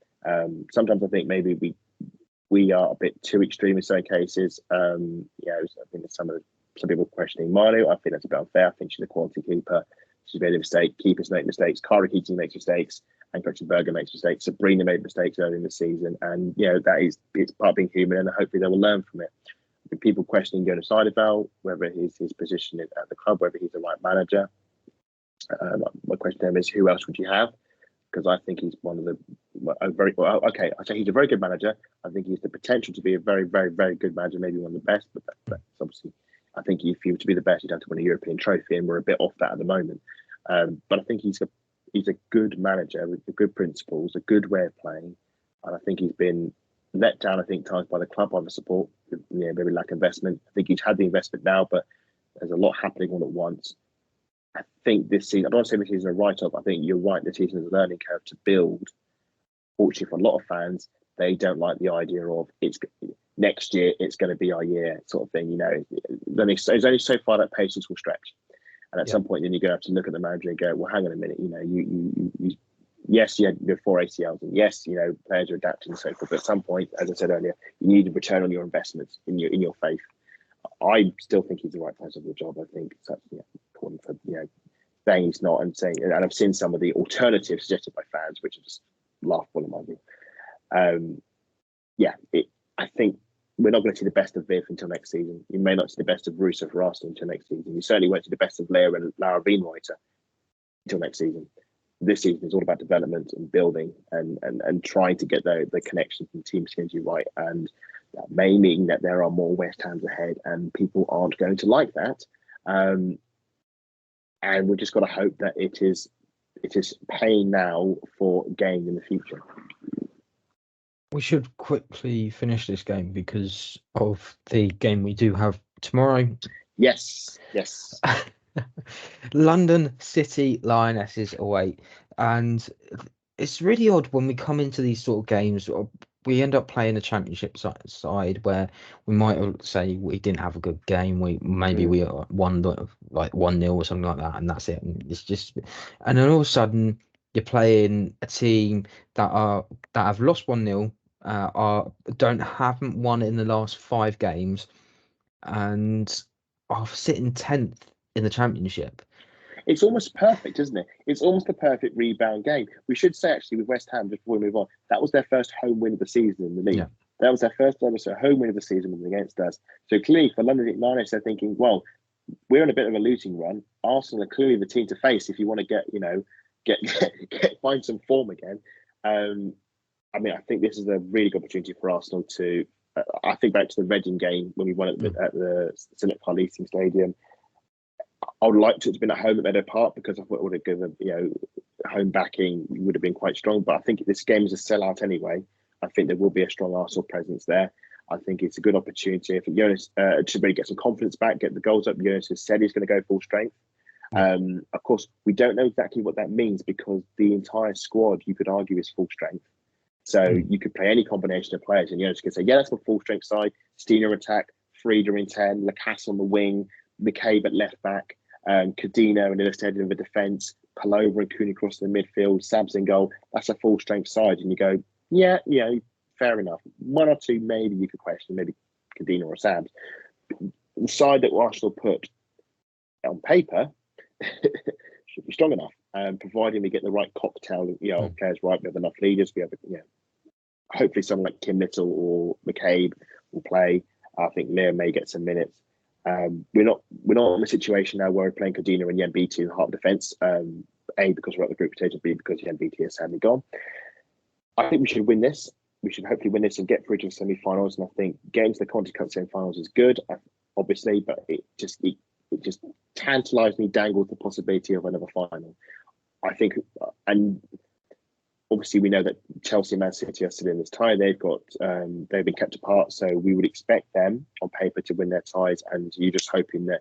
Sometimes I think maybe we are a bit too extreme in certain cases. I think some people questioning Manu. I think that's a bit unfair. I think she's a quality keeper. She's made a mistake. Keepers make mistakes. Cara Keating makes mistakes. And Coach Berger makes mistakes. Sabrina made mistakes early in the season, and it's part of being human, and hopefully they will learn from it. People questioning Jonas Eideveld, whether his position at the club, whether he's the right manager. My question to him is, who else would you have? because I think he's one of the okay. I say he's a very good manager. I think he's the potential to be a very, very, very good manager, maybe one of the best. But that's obviously, I think if he were to be the best, he'd have to win a European trophy, and we're a bit off that at the moment. But I think he's a good manager with the good principles, a good way of playing, and I think he's been let down, I think, times by the club, by the support, maybe lack of investment. I think he's had the investment now, but there's a lot happening all at once. I think this season, I don't want to say this season is a write-off. I think you're right, this season is a learning curve to build. Fortunately for a lot of fans, they don't like the idea of next year, it's going to be our year sort of thing. There's only so far that patience will stretch. And at some point, then you're going to have to look at the manager and go, well, hang on a minute, you yes, you had your 4 ACLs, and yes, players are adapting and so forth. But at some point, as I said earlier, you need a return on your investments in your faith. I still think he's the right person for the job. I think it's according to saying he's not and I've seen some of the alternatives suggested by fans, which are just laughable in my view. I think we're not going to see the best of Viv until next season. You may not see the best of Russo for Arsenal until next season. You certainly won't see the best of Lara and Lara Beanwriter until next season. This season is all about development and building and trying to get the connections and team synergy right. And that may mean that there are more West Hams ahead, and people aren't going to like that. And we've just got to hope that it is paying now for gain in the future. We should quickly finish this game because of the game we do have tomorrow. Yes. London City Lionesses away, and it's really odd when we come into these sort of games. We end up playing a championship side where we might say we didn't have a good game. We won like 1-0 or something like that, and that's it. And it's just, and then all of a sudden you're playing a team that have lost 1-0, haven't won in the last 5 games, and are sitting 10th in the championship. It's almost perfect, isn't it? It's almost the perfect rebound game. We should say, actually, with West Ham, before we move on, that was their first home win of the season in the league. Yeah. That was their first ever home win of the season against us. So clearly, for London United, they're thinking, well, we're on a bit of a losing run. Arsenal are clearly the team to face if you want to find some form again. I think this is a really good opportunity for Arsenal to. I think back to the Reading game when we won at the Select Car Leasing Stadium. I would like to have been at home at Meadow Park because I thought it would have given home backing would have been quite strong. But I think this game is a sellout anyway. I think there will be a strong Arsenal presence there. I think it's a good opportunity. I think Jonas should really get some confidence back, get the goals up. Jonas has said he's going to go full strength. Of course, we don't know exactly what that means because the entire squad, you could argue, is full strength. So you could play any combination of players, and Jonas could say, yeah, that's a full strength side. Steiner attack, Frieda in 10, Lacasse on the wing, McCabe at left back, Cadino and Illustrated in the defence, Palova and Cooney across the midfield, Sabs in goal. That's a full strength side, and you go, yeah, fair enough. 1 or 2 maybe you could question, maybe Cadino or Sabs. The side that Arsenal put on paper should be strong enough, providing we get the right cocktail. Players right. We have enough leaders. We have, hopefully someone like Kim Little or McCabe will play. I think Lear may get some minutes. We're not in a situation now where we're playing Cadino and Yen BT in the heart of defence. A, because we're at the group stage, and B, because Yen BT is sadly gone. I think we should win this. We should hopefully win this and get through to the semi-finals. And I think getting to the Conti Cup semi-finals is good, obviously, but it just tantalised me, dangled the possibility of another final. I think, and obviously we know that Chelsea and Man City are still in this tie. They've been kept apart, so we would expect them on paper to win their ties, and you're just hoping that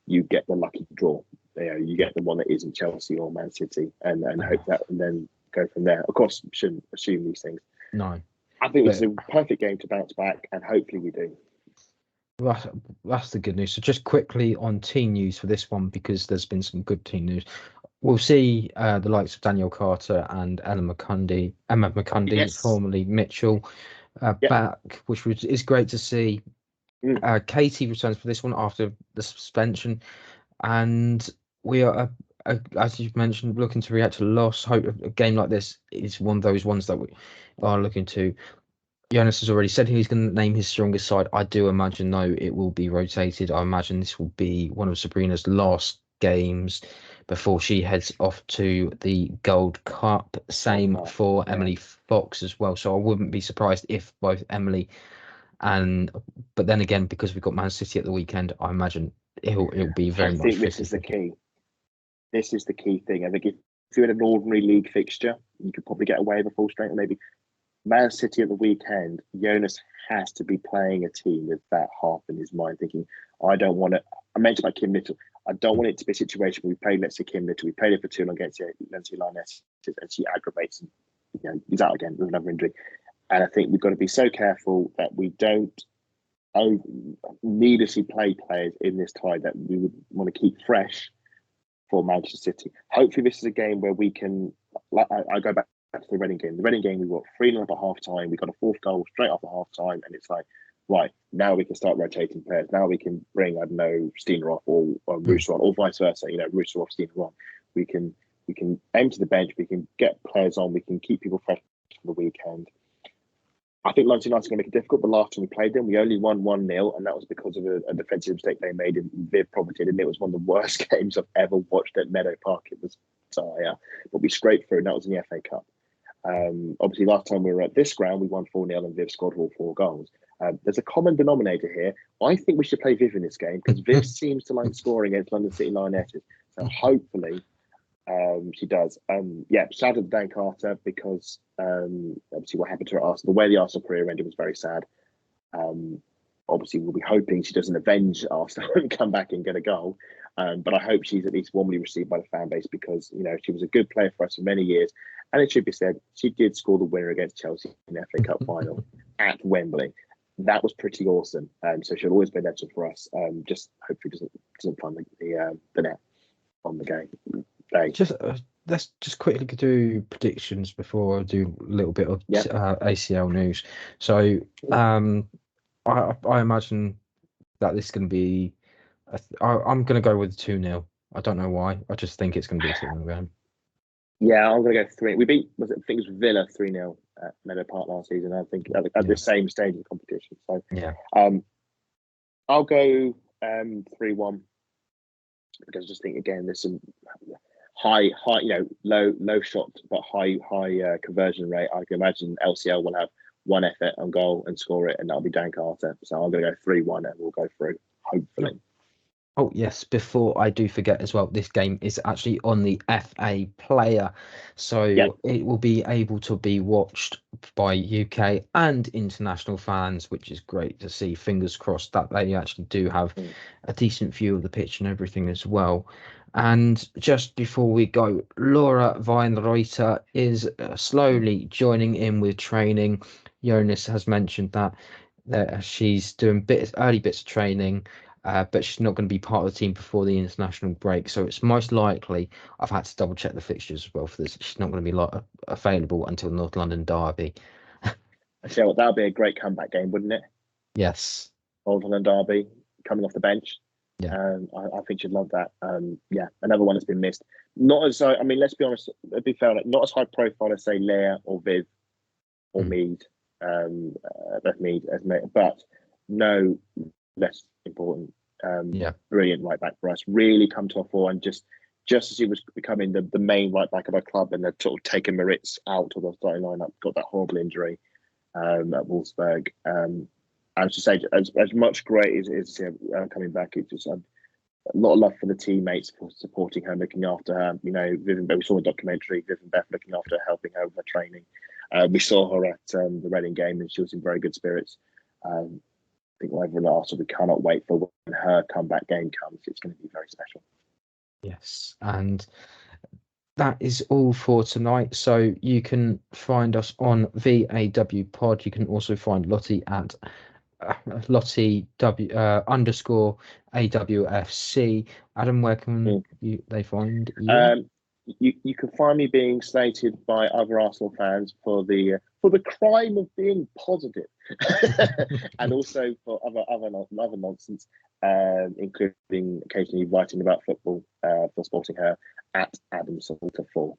you get the lucky draw. You get the one that isn't Chelsea or Man City, and hope that, and then go from there. Of course, shouldn't assume these things. No, I think it's a perfect game to bounce back, and hopefully we do. That's the good news. So just quickly on team news for this one, because there's been some good team news. We'll see the likes of Daniel Carter and Emma McCundy, yes. formerly Mitchell, back, which is great to see. Katie returns for this one after the suspension, and we are, as you've mentioned, looking to react to loss. Hope a game like this is one of those ones that we are looking to. Jonas has already said he's going to name his strongest side. I do imagine, though, it will be rotated. I imagine this will be one of Sabrina's last games before she heads off to the Gold Cup. Same Cup, for yeah. Emily Fox as well. So I wouldn't be surprised if both Emily but then again, because we've got Man City at the weekend, I imagine it'll be very I much think this is the 50-50. key. This is the key thing. I think if you had an ordinary league fixture, you could probably get away with a full strength. Maybe Man City at the weekend, Jonas has to be playing a team with that half in his mind, thinking, I don't want to. I mentioned about Kim Little. I don't want it to be a situation where we played, let's say, Kim Little. We played her for too long against Lindsay Lioness, and she aggravates and he's out again with another injury. And I think we've got to be so careful that we don't needlessly play players in this tie that we would want to keep fresh for Manchester City. Hopefully, this is a game where we can. I go back to the Reading game. The Reading game, we got 3-0 up at half time. We got a fourth goal straight after half time, and it's like, right, now we can start rotating players. Now we can bring, I don't know, Steiner off or Rooster on, or vice versa. Rooster off, Steiner on. We can empty the bench. We can get players on. We can keep people fresh for the weekend. I think London United are going to make it difficult. The last time we played them, we only won 1-0, and that was because of a defensive mistake they made, and Viv probably did, and it was one of the worst games I've ever watched at Meadow Park. It was dire, but we scraped through, and that was in the FA Cup. Obviously, last time we were at this ground, we won 4-0, and Viv scored all 4 goals. There's a common denominator here. I think we should play Viv in this game, because Viv seems to like scoring against London City Lionesses. So hopefully she does. Sad at Dan Carter, because obviously what happened to her at Arsenal, the way the Arsenal career ended was very sad. Obviously, we'll be hoping she doesn't avenge Arsenal and come back and get a goal. But I hope she's at least warmly received by the fan base, because she was a good player for us for many years. And it should be said, she did score the winner against Chelsea in the FA Cup final at Wembley. That was pretty awesome. So she'll always be there for us. Just hopefully doesn't find the net on the game. Let's just quickly do predictions before I do a little bit of ACL news. So I imagine that this is going to be. I'm going to go with 2-0. I don't know why. I just think it's going to be a 2-0 game. Yeah, I'm going to go 3. We beat, I think it was Villa 3-0 at Meadow Park last season. I think at the same stage of the competition. So I'll go 3-1, because I just think again there's some high, low shot but high conversion rate. I can imagine LCL will have one effort on goal and score it, and that'll be Dan Carter. So I'm going to go 3-1, and we'll go through, hopefully. Oh, yes, before I do forget as well, this game is actually on the FA Player, so it will be able to be watched by UK and international fans, which is great to see. Fingers crossed that they actually do have a decent view of the pitch and everything as well. And just before we go, Laura Weinreuter is slowly joining in with training. Jonas has mentioned that she's doing early bits of training, but she's not going to be part of the team before the international break. So it's most likely, I've had to double check the fixtures as well for this, she's not going to be available until North London Derby. I tell you what, that would be a great comeback game, wouldn't it? Yes. North London Derby, coming off the bench. Yeah. I think she'd love that. Another one that's been missed. Not as, let's be honest, let's be fair, not as high profile as, say, Leah or Viv or Mead, Beth Mead, but no less important. Brilliant right back for us. Really come to our fore, and just as he was becoming the main right back of our club, and they'd sort of taken Maritz out of the starting lineup, got that horrible injury at Wolfsburg. I was to say, as much great as coming back, it's just a lot of love for the teammates for supporting her, looking after her. Vivian, we saw a documentary, Vivian Beth looking after her, helping her with her training. We saw her at the Reading game, and she was in very good spirits. I think over the last, we cannot wait for when her comeback game comes. It's going to be very special. Yes, and that is all for tonight. So you can find us on VAW Pod. You can also find Lottie at Lottie _ AWFC. Adam, where can they find you? You can find me being slated by other Arsenal fans for the crime of being positive, and also for other nonsense, including occasionally writing about football for Sporting Her at Adam Salter 4.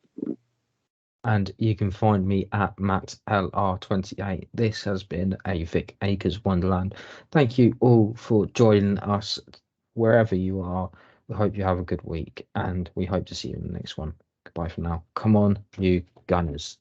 And you can find me at MattLR28. This has been a Vic Akers Wonderland. Thank you all for joining us wherever you are. We hope you have a good week, and we hope to see you in the next one. Goodbye for now. Come on, you Gunners.